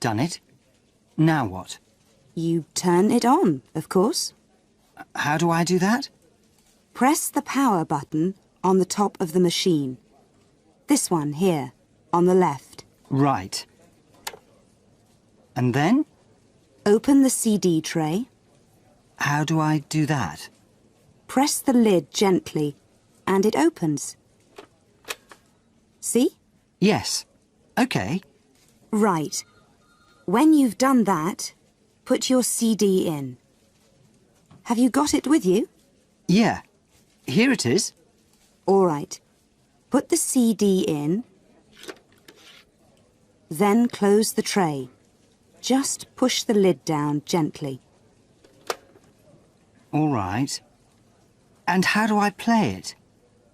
Done it. Now what? You turn it on, of course. How do I do that? Press the power button on the top of the machine. This one here, on the left. Right. And then? Open the CD tray. How do I do that? Press the lid gently, and it opens. See? Yes. OK. Right. When you've done that, put your CD in. Have you got it with you? Yeah. Here it is. All right. Put the CD in. Then close the tray. Just push the lid down gently. All right. And how do I play it?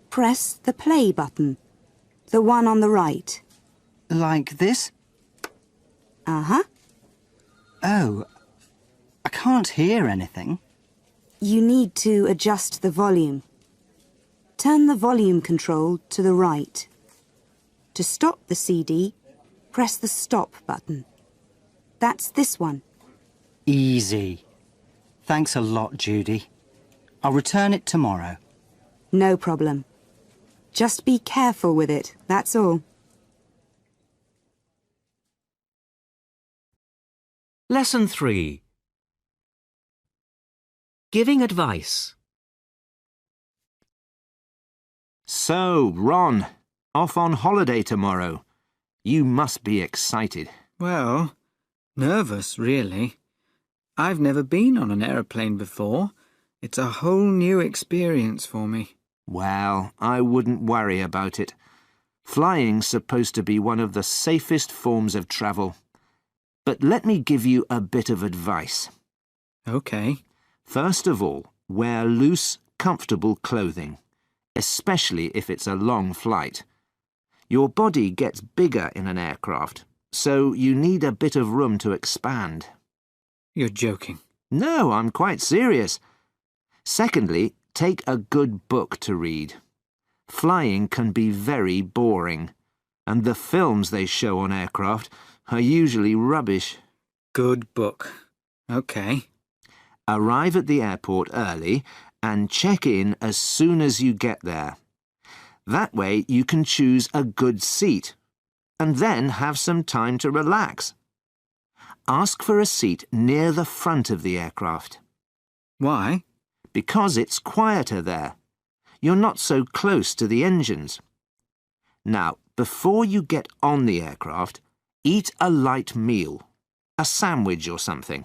Press the play button, the one on the right. Like this? Uh-huh. Oh. can't hear anything. You need to adjust the volume. Turn the volume control to the right. To stop the CD, press the stop button. That's this one. Easy. Thanks a lot, Judy. I'll return it tomorrow. No problem. Just be careful with it, that's all. Lesson 3. Giving advice. So, Ron, off on holiday tomorrow. You must be excited. Well, nervous, really. I've never been on an aeroplane before. It's a whole new experience for me. Well, I wouldn't worry about it. Flying's supposed to be one of the safest forms of travel. But let me give you a bit of advice. OK. First of all, wear loose, comfortable clothing, especially if it's a long flight. Your body gets bigger in an aircraft, so you need a bit of room to expand. You're joking. No, I'm quite serious. Secondly, take a good book to read. Flying can be very boring, and the films they show on aircraft are usually rubbish. Good book. OK. Arrive at the airport early and check in as soon as you get there. That way you can choose a good seat, and then have some time to relax. Ask for a seat near the front of the aircraft. Why? Because it's quieter there. You're not so close to the engines. Now, before you get on the aircraft, eat a light meal, a sandwich or something.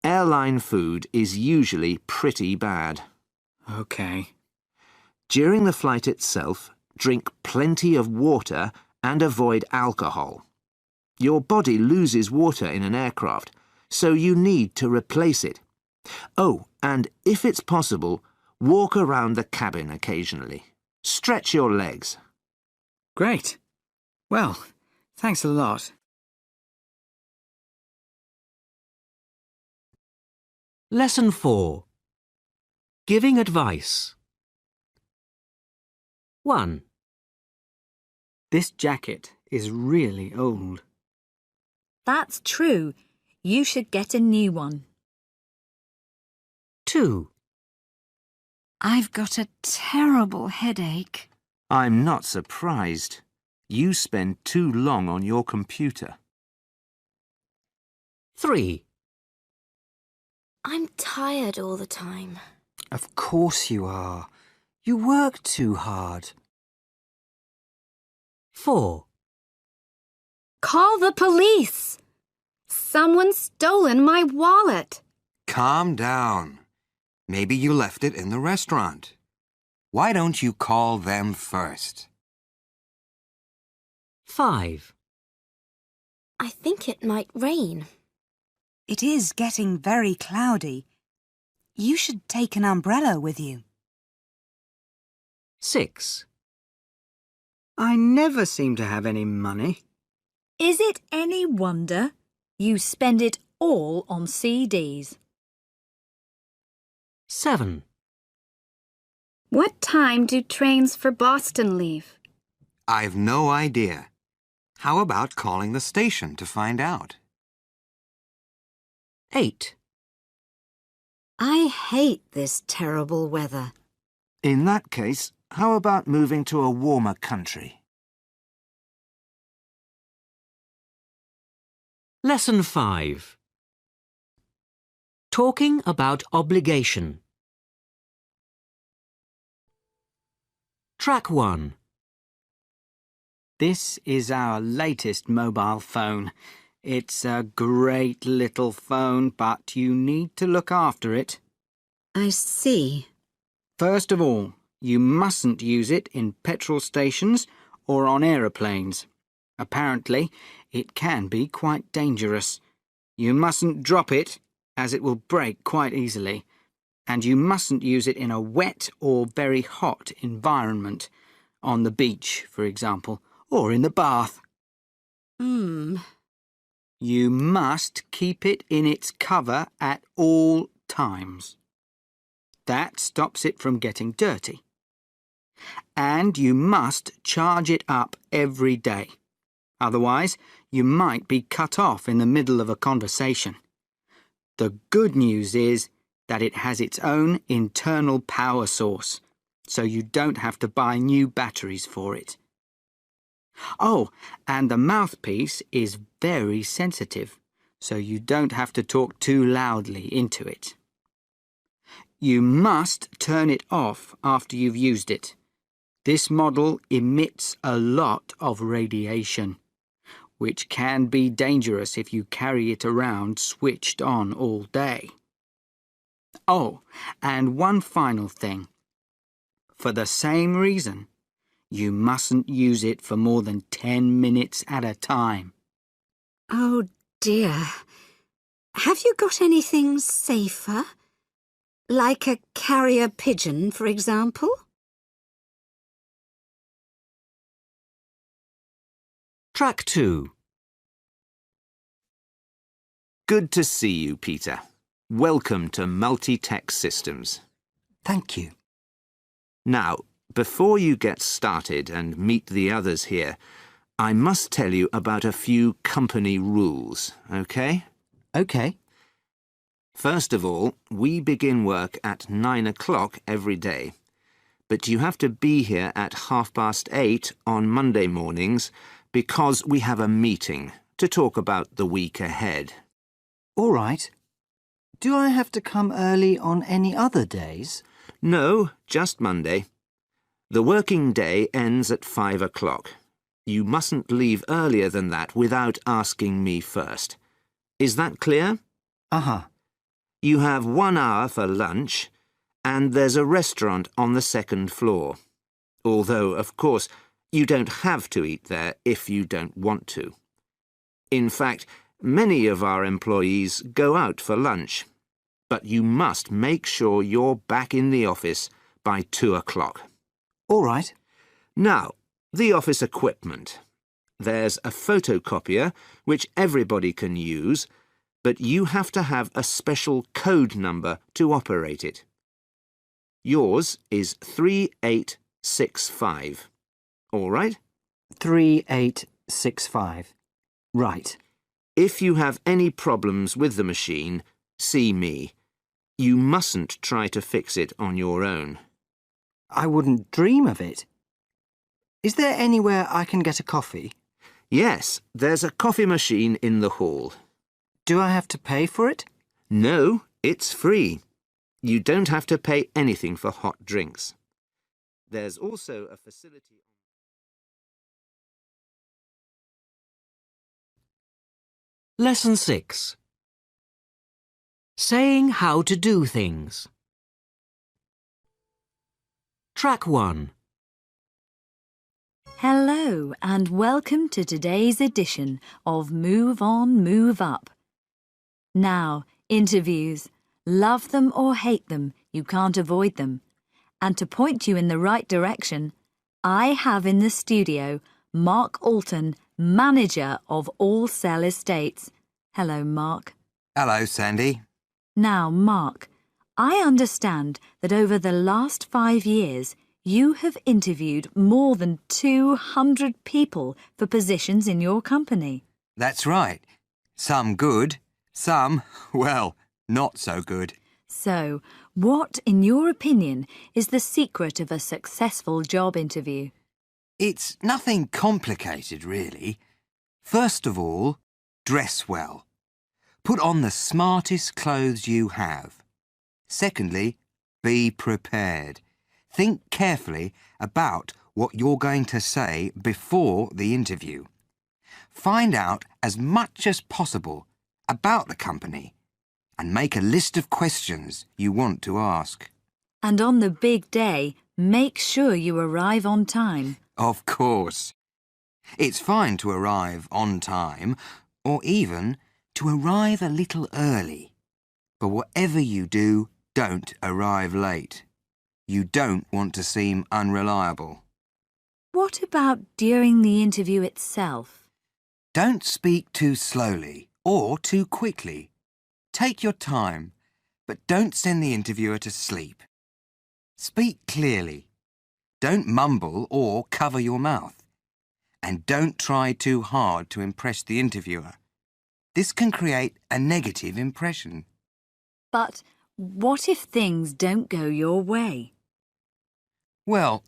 Airline food is usually pretty bad. OK. During the flight itself, drink plenty of water and avoid alcohol. Your body loses water in an aircraft, so you need to replace it. Oh, and if it's possible, walk around the cabin occasionally. Stretch your legs. Great. Well, thanks a lot. Lesson 4. Giving advice. 1. This jacket is really old. That's true. You should get a new one. 2. I've got a terrible headache. I'm not surprised. You spend too long on your computer. 3. I'm tired all the time. Of course you are. You work too hard. 4. Call the police! Someone's stolen my wallet. Calm down. Maybe you left it in the restaurant. Why don't you call them first? 5. I think it might rain. It is getting very cloudy. You should take an umbrella with you. 6. I never seem to have any money. Is it any wonder you spend it all on CDs? 7. What time do trains for Boston leave? I've no idea. How about calling the station to find out? 8. I hate this terrible weather. In that case, how about moving to a warmer country? Lesson 5. Talking about obligation. Track 1. This is our latest mobile phone. It's a great little phone, but you need to look after it. I see. First of all, you mustn't use it in petrol stations or on aeroplanes. Apparently, it can be quite dangerous. You mustn't drop it, as it will break quite easily. And you mustn't use it in a wet or very hot environment, on the beach, for example, or in the bath. You must keep it in its cover at all times. That stops it from getting dirty. And you must charge it up every day. Otherwise, you might be cut off in the middle of a conversation. The good news is that it has its own internal power source, so you don't have to buy new batteries for it. Oh, and the mouthpiece is very sensitive, so you don't have to talk too loudly into it. You must turn it off after you've used it. This model emits a lot of radiation, which can be dangerous if you carry it around switched on all day. Oh, and one final thing. For the same reason, you mustn't use it for more than 10 minutes at a time. Oh dear. Have you got anything safer? Like a carrier pigeon, for example? Track 2. Good to see you, Peter. Welcome to Multi-Tech Systems. Thank you. Now, before you get started and meet the others here, I must tell you about a few company rules, OK? OK. First of all, we begin work at 9 o'clock every day. But you have to be here at 8:30 on Monday mornings because we have a meeting to talk about the week ahead. All right. Do I have to come early on any other days? No, just Monday. The working day ends at 5 o'clock. You mustn't leave earlier than that without asking me first. Is that clear? Uh-huh. You have 1 hour for lunch, and there's a restaurant on the second floor. Although, of course, you don't have to eat there if you don't want to. In fact, many of our employees go out for lunch. But you must make sure you're back in the office by 2 o'clock. All right. Now, the office equipment. There's a photocopier, which everybody can use, but you have to have a special code number to operate it. Yours is 3865. All right? 3865. Right. If you have any problems with the machine, see me. You mustn't try to fix it on your own. I wouldn't dream of it. Is there anywhere I can get a coffee? Yes, there's a coffee machine in the hall. Do I have to pay for it? No, it's free. You don't have to pay anything for hot drinks. There's also a facility... Lesson 6. Saying how to do things. Track 1. Hello and welcome to today's edition of Move On, Move Up. Now, interviews. Love them or hate them, you can't avoid them. And to point you in the right direction, I have in the studio Mark Alton, manager of All Cell Estates. Hello, Mark. Hello, Sandy. Now, Mark, I understand that over the last 5 years, you have interviewed more than 200 people for positions in your company. That's right. Some good, some, well, not so good. So, what, in your opinion, is the secret of a successful job interview? It's nothing complicated, really. First of all, dress well. Put on the smartest clothes you have. Secondly, be prepared. Think carefully about what you're going to say before the interview. Find out as much as possible about the company and make a list of questions you want to ask. And on the big day, make sure you arrive on time. Of course. It's fine to arrive on time, or even to arrive a little early. But whatever you do, don't arrive late. You don't want to seem unreliable. What about during the interview itself? Don't speak too slowly or too quickly. Take your time, but don't send the interviewer to sleep. Speak clearly. Don't mumble or cover your mouth. And don't try too hard to impress the interviewer. This can create a negative impression. But what if things don't go your way? Well,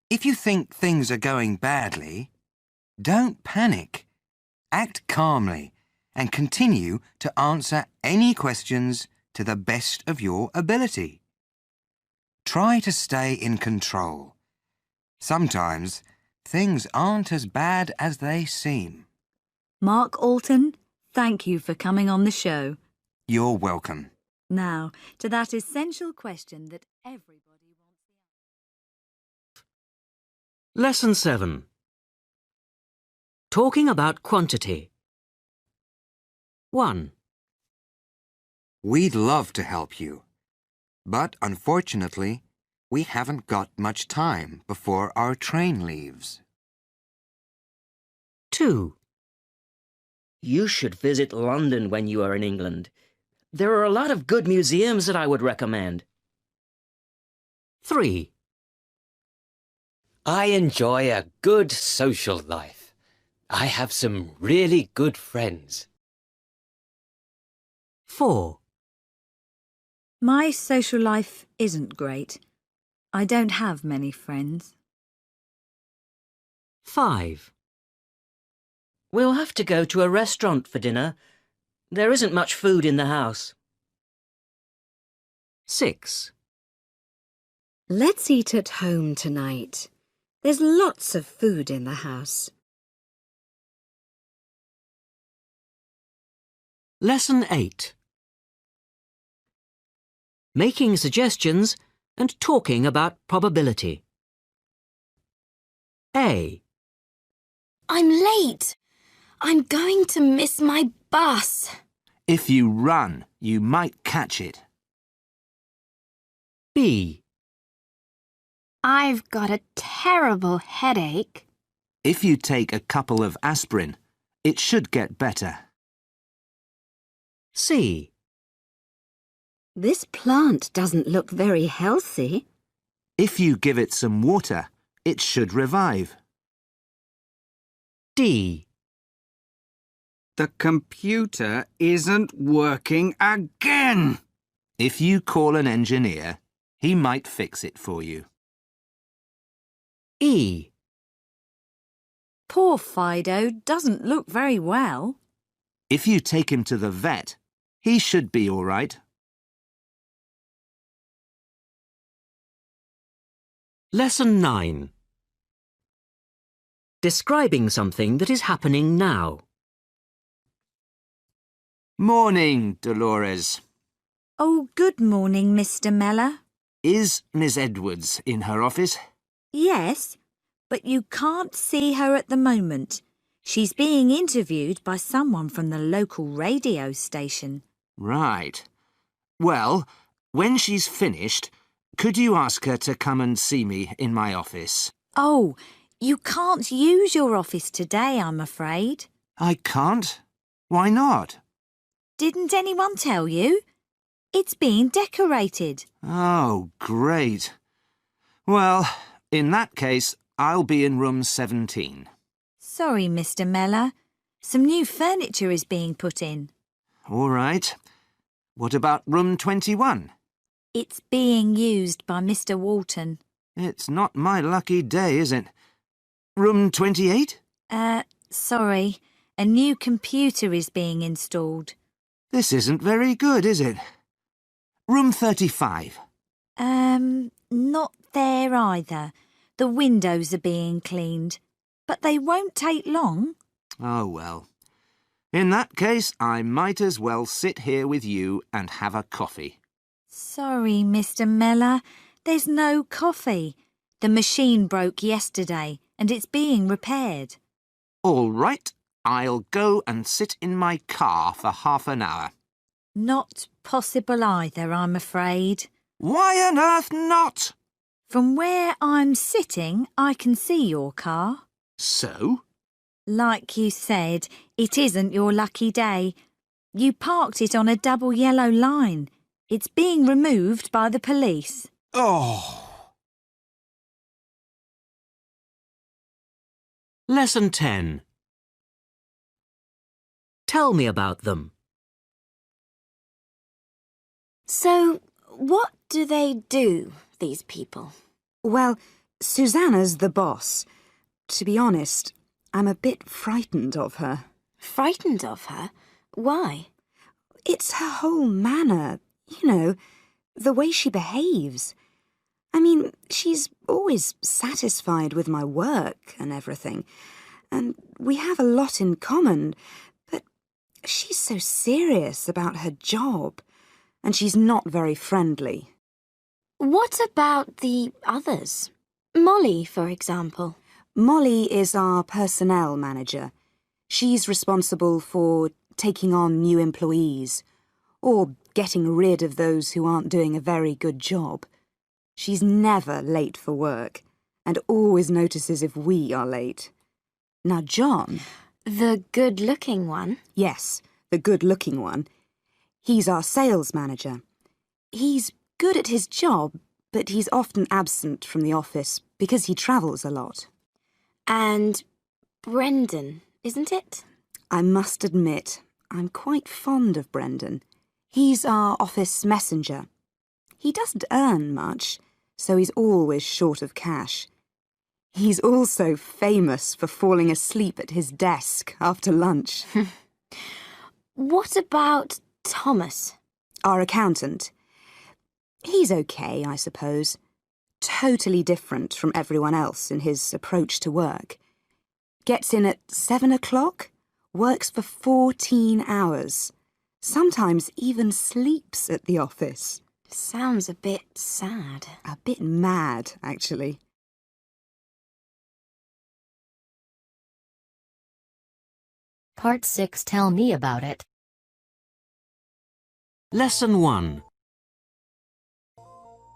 if you think things are going badly, don't panic. Act calmly and continue to answer any questions to the best of your ability. Try to stay in control. Sometimes things aren't as bad as they seem. Mark Alton, thank you for coming on the show. You're welcome. Now, to that essential question that everybody wants the answer. Lesson 7. Talking about quantity. 1. We'd love to help you, but unfortunately, we haven't got much time before our train leaves. 2. You should visit London when you are in England. There are a lot of good museums that I would recommend. 3. I enjoy a good social life. I have some really good friends. 4. My social life isn't great. I don't have many friends. 5. We'll have to go to a restaurant for dinner. There isn't much food in the house. 6. Let's eat at home tonight. There's lots of food in the house. Lesson 8. Making suggestions and talking about probability. A. I'm late. I'm going to miss my bus. If you run, you might catch it. B. I've got a terrible headache. If you take a couple of aspirin, it should get better. C. This plant doesn't look very healthy. If you give it some water, it should revive. D. The computer isn't working again. If you call an engineer, he might fix it for you. E. Poor Fido doesn't look very well. If you take him to the vet, he should be all right. Lesson 9. Describing something that is happening now. Morning, Dolores. Oh, good morning, Mr. Meller. Is Miss Edwards in her office? Yes, but you can't see her at the moment. She's being interviewed by someone from the local radio station. Right. Well, when she's finished, could you ask her to come and see me in my office? Oh, you can't use your office today, I'm afraid. I can't? Why not? Didn't anyone tell you? It's being decorated. Oh, great. Well, in that case, I'll be in room 17. Sorry, Mr. Meller. Some new furniture is being put in. All right. What about room 21? It's being used by Mr. Walton. It's not my lucky day, is it? Room 28? Sorry. A new computer is being installed. This isn't very good, is it? Room 35? Not there either. The windows are being cleaned. But they won't take long. Oh, well. In that case, I might as well sit here with you and have a coffee. Sorry, Mr. Meller. There's no coffee. The machine broke yesterday and it's being repaired. All right. I'll go and sit in my car for half an hour. Not possible either, I'm afraid. Why on earth not? From where I'm sitting, I can see your car. So? Like you said, it isn't your lucky day. You parked it on a double yellow line. It's being removed by the police. Oh! Lesson 10. Tell me about them. So, what do they do, these people? Well, Susanna's the boss. To be honest, I'm a bit frightened of her. Frightened of her? Why? It's her whole manner, you know, the way she behaves. I mean, she's always satisfied with my work and everything, and we have a lot in common, but she's so serious about her job, and she's not very friendly. What about the others? Molly, for example. Molly is our personnel manager. She's responsible for taking on new employees, or getting rid of those who aren't doing a very good job. She's never late for work, and always notices if we are late. Now, John... The good-looking one? Yes, the good-looking one. He's our sales manager. He's good at his job, but he's often absent from the office because he travels a lot. And Brendan, isn't it? I must admit, I'm quite fond of Brendan. He's our office messenger. He doesn't earn much, so he's always short of cash. He's also famous for falling asleep at his desk after lunch. What about Thomas? Our accountant. He's okay, I suppose. Totally different from everyone else in his approach to work. Gets in at 7 o'clock, works for 14 hours. Sometimes even sleeps at the office. Sounds a bit sad. A bit mad, actually. Part 6. Tell me about it. Lesson 1.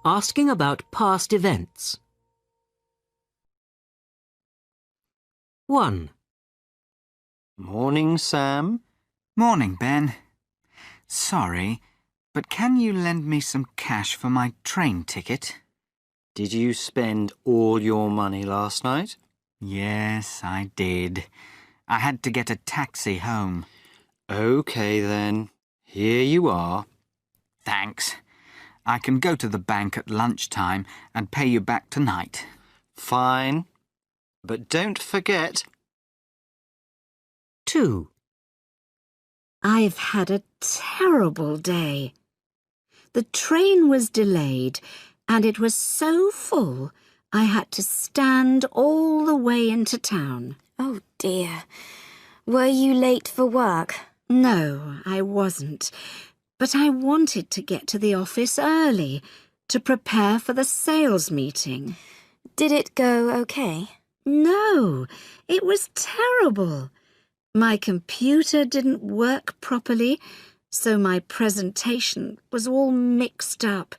Asking about past events. 1. Morning, Sam. Morning, Ben. Sorry, but can you lend me some cash for my train ticket? Did you spend all your money last night? Yes, I did. I had to get a taxi home. OK, then. Here you are. Thanks. I can go to the bank at lunchtime and pay you back tonight. Fine. But don't forget. 2. I've had a terrible day. The train was delayed, and it was so full I had to stand all the way into town. Oh dear. Were you late for work? No, I wasn't. But I wanted to get to the office early to prepare for the sales meeting. Did it go okay? No, it was terrible. My computer didn't work properly, so my presentation was all mixed up,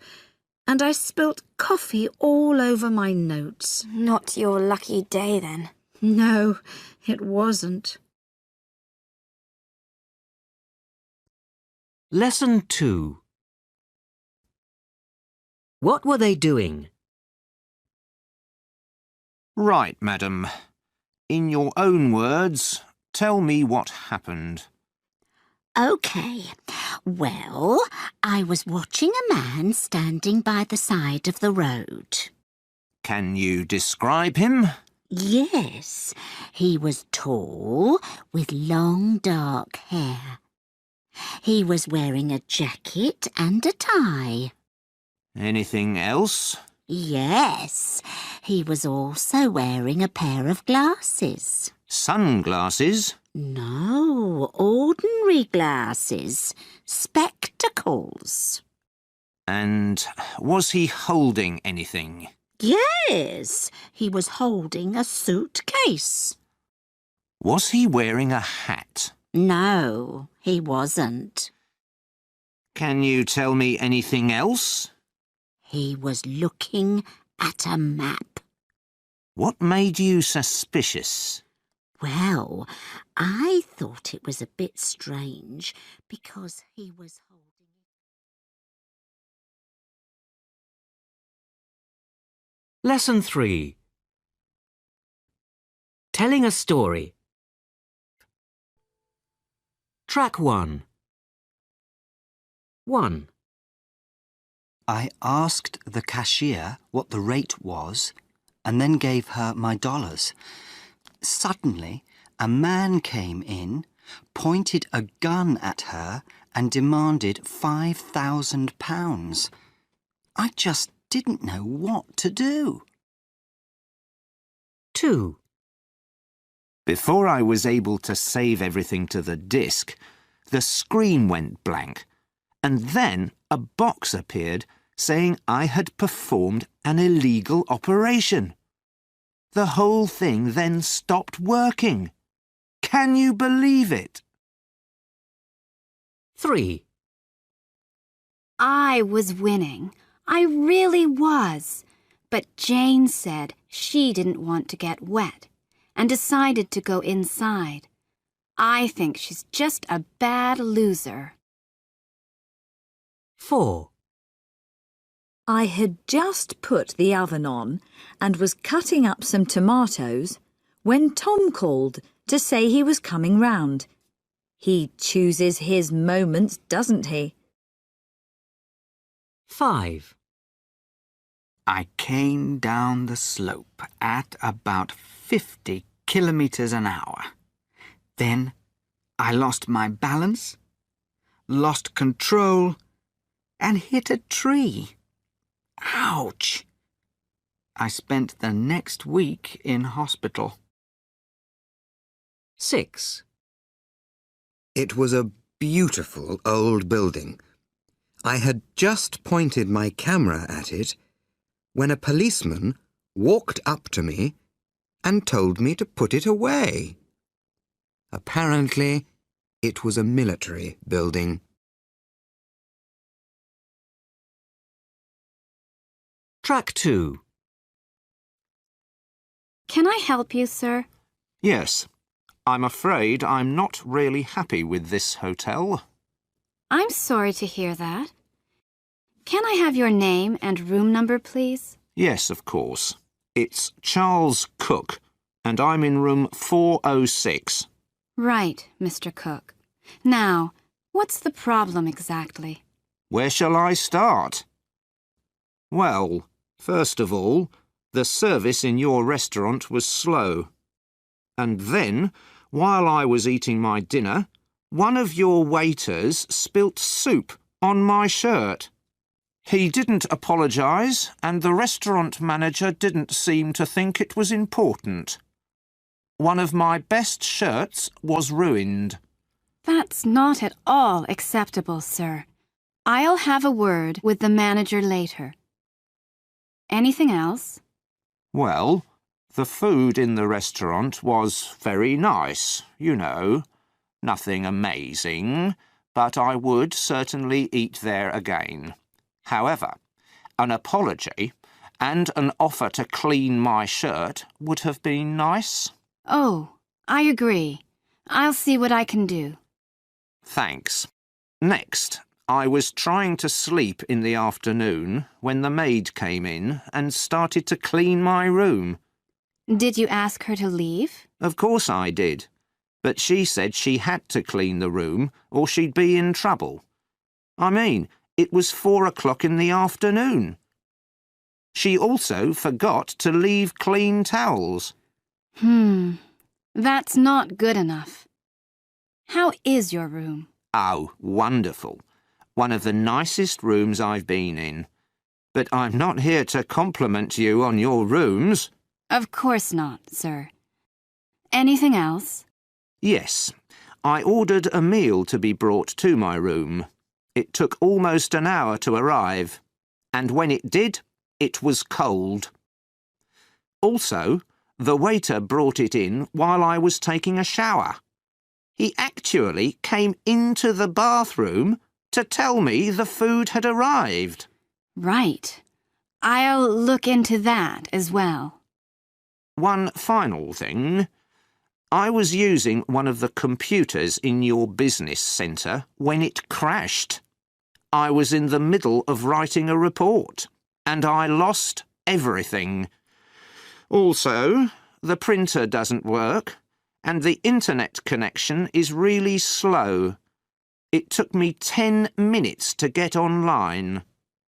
and I spilt coffee all over my notes. Not your lucky day, then. No, it wasn't. Lesson 2. What were they doing? Right, madam. In your own words, tell me what happened. OK. Well, I was watching a man standing by the side of the road. Can you describe him? Yes, he was tall, with long dark hair. He was wearing a jacket and a tie. Anything else? Yes, he was also wearing a pair of glasses. Sunglasses? No, ordinary glasses. Spectacles. And was he holding anything? Yes, he was holding a suitcase. Was he wearing a hat? No, he wasn't. Can you tell me anything else? He was looking at a map. What made you suspicious? Well, I thought it was a bit strange because he was holding it. Lesson 3. Telling a story. Track 1. 1. I asked the cashier what the rate was and then gave her my dollars. Suddenly, a man came in, pointed a gun at her and demanded £5,000. I just didn't know what to do. 2. Before I was able to save everything to the disk, the screen went blank, and then a box appeared saying I had performed an illegal operation. The whole thing then stopped working. Can you believe it? 3. I was winning. I really was. But Jane said she didn't want to get wet and decided to go inside. I think she's just a bad loser. 4. I had just put the oven on and was cutting up some tomatoes when Tom called to say he was coming round. He chooses his moments, doesn't he? 5. I came down the slope at about 50 kilometres an hour. Then I lost my balance, lost control, and hit a tree. Ouch! I spent the next week in hospital. 6. It was a beautiful old building. I had just pointed my camera at it when a policeman walked up to me and told me to put it away. Apparently, it was a military building. Track 2. Can I help you, sir? Yes. I'm afraid I'm not really happy with this hotel. I'm sorry to hear that. Can I have your name and room number, please? Yes, of course. It's Charles Cook, and I'm in room 406. Right, Mr. Cook. Now, what's the problem exactly? Where shall I start? Well, first of all, the service in your restaurant was slow. And then, while I was eating my dinner, one of your waiters spilt soup on my shirt. He didn't apologise, and the restaurant manager didn't seem to think it was important. One of my best shirts was ruined. That's not at all acceptable, sir. I'll have a word with the manager later. Anything else? Well, the food in the restaurant was very nice, you know. Nothing amazing, but I would certainly eat there again. However, an apology and an offer to clean my shirt would have been nice. Oh, I agree. I'll see what I can do. Thanks. Next, I was trying to sleep in the afternoon when the maid came in and started to clean my room. Did you ask her to leave? Of course I did, but she said she had to clean the room or she'd be in trouble. I mean, it was 4 o'clock in the afternoon. She also forgot to leave clean towels. That's not good enough. How is your room? Oh, wonderful. One of the nicest rooms I've been in. But I'm not here to compliment you on your rooms. Of course not, sir. Anything else? Yes, I ordered a meal to be brought to my room. It took almost an hour to arrive, and when it did, it was cold. Also, the waiter brought it in while I was taking a shower. He actually came into the bathroom to tell me the food had arrived. Right. I'll look into that as well. One final thing. I was using one of the computers in your business centre when it crashed. I was in the middle of writing a report, and I lost everything. Also, the printer doesn't work, and the internet connection is really slow. It took me 10 minutes to get online.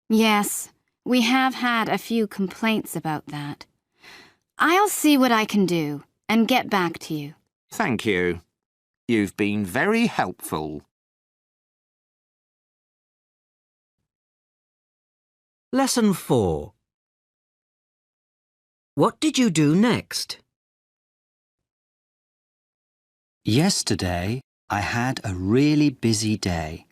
Yes, we have had a few complaints about that. I'll see what I can do and get back to you. Thank you. You've been very helpful. Lesson 4. What did you do next? Yesterday, I had a really busy day.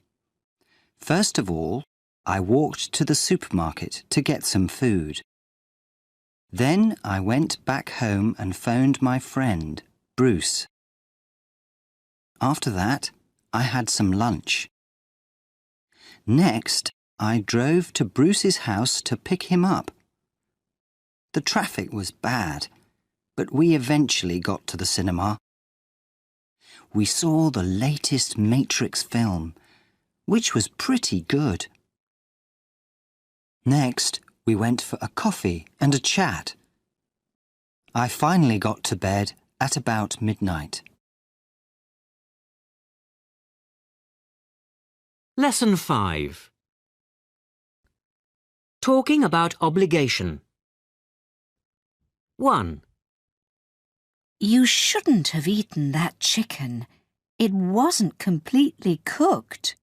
First of all, I walked to the supermarket to get some food. Then I went back home and phoned my friend, Bruce. After that, I had some lunch. Next, I drove to Bruce's house to pick him up. The traffic was bad, but we eventually got to the cinema. We saw the latest Matrix film, which was pretty good. Next, we went for a coffee and a chat. I finally got to bed at about midnight. Lesson 5. Talking about obligation. 1. You shouldn't have eaten that chicken. It wasn't completely cooked.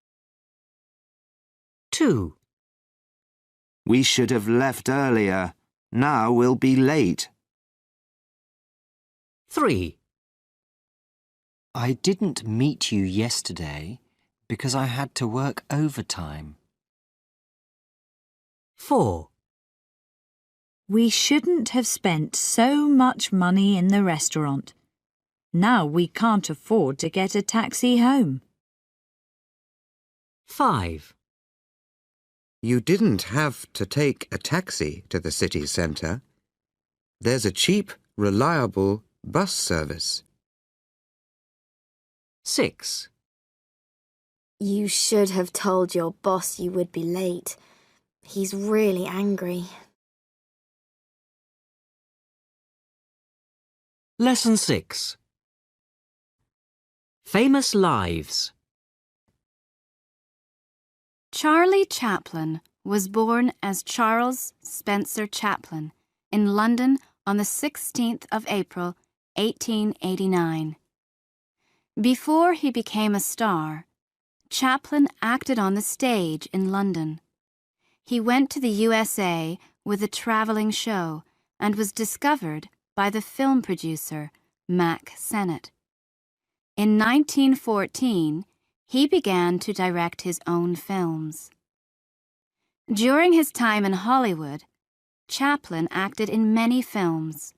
2. We should have left earlier. Now we'll be late. 3. I didn't meet you yesterday because I had to work overtime. 4. We shouldn't have spent so much money in the restaurant. Now we can't afford to get a taxi home. 5. You didn't have to take a taxi to the city centre. There's a cheap, reliable bus service. 6. You should have told your boss you would be late. He's really angry. Lesson 6. Famous Lives. Charlie Chaplin was born as Charles Spencer Chaplin in London on the 16th of April, 1889. Before he became a star, Chaplin acted on the stage in London. He went to the USA with a traveling show and was discovered by the film producer Mack Sennett. In 1914, he began to direct his own films. During his time in Hollywood, Chaplin acted in many films.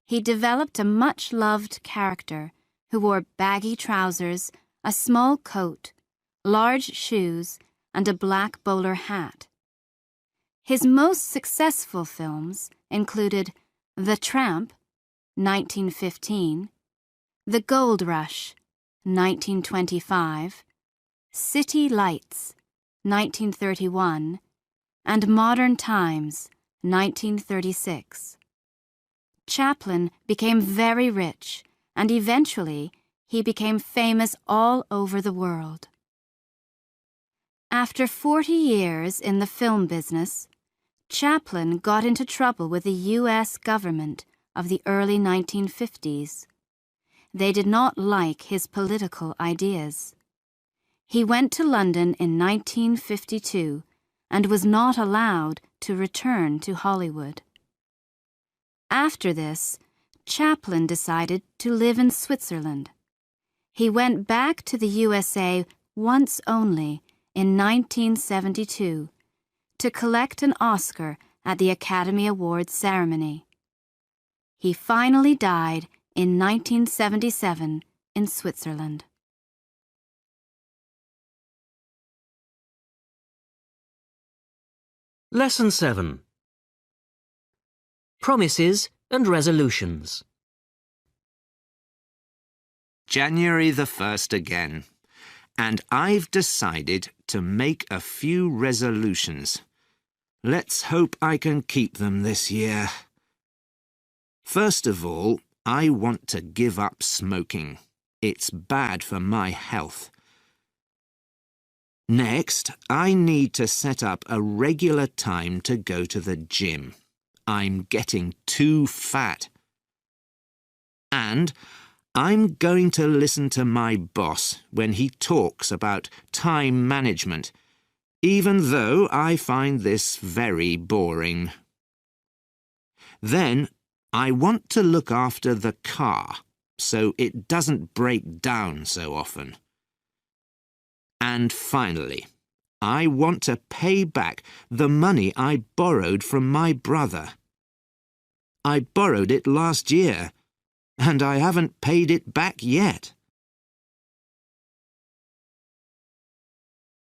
He developed a much-loved character who wore baggy trousers, a small coat, large shoes, and a black bowler hat. His most successful films included The Tramp, 1915, The Gold Rush, 1925, City Lights, 1931, and Modern Times, 1936. Chaplin became very rich, and eventually he became famous all over the world. After 40 years in the film business, Chaplin got into trouble with the U.S. government of the early 1950s. They did not like his political ideas. He went to London in 1952 and was not allowed to return to Hollywood. After this, Chaplin decided to live in Switzerland. He went back to the USA once only in 1972 to collect an Oscar at the Academy Awards ceremony. He finally died in 1977 in Switzerland. Lesson 7. Promises and resolutions. January the 1st again. And I've decided to make a few resolutions. Let's hope I can keep them this year. First of all, I want to give up smoking. It's bad for my health. Next, I need to set up a regular time to go to the gym. I'm getting too fat. And I'm going to listen to my boss when he talks about time management, even though I find this very boring. Then, I want to look after the car so it doesn't break down so often. And finally, I want to pay back the money I borrowed from my brother. I borrowed it last year, and I haven't paid it back yet.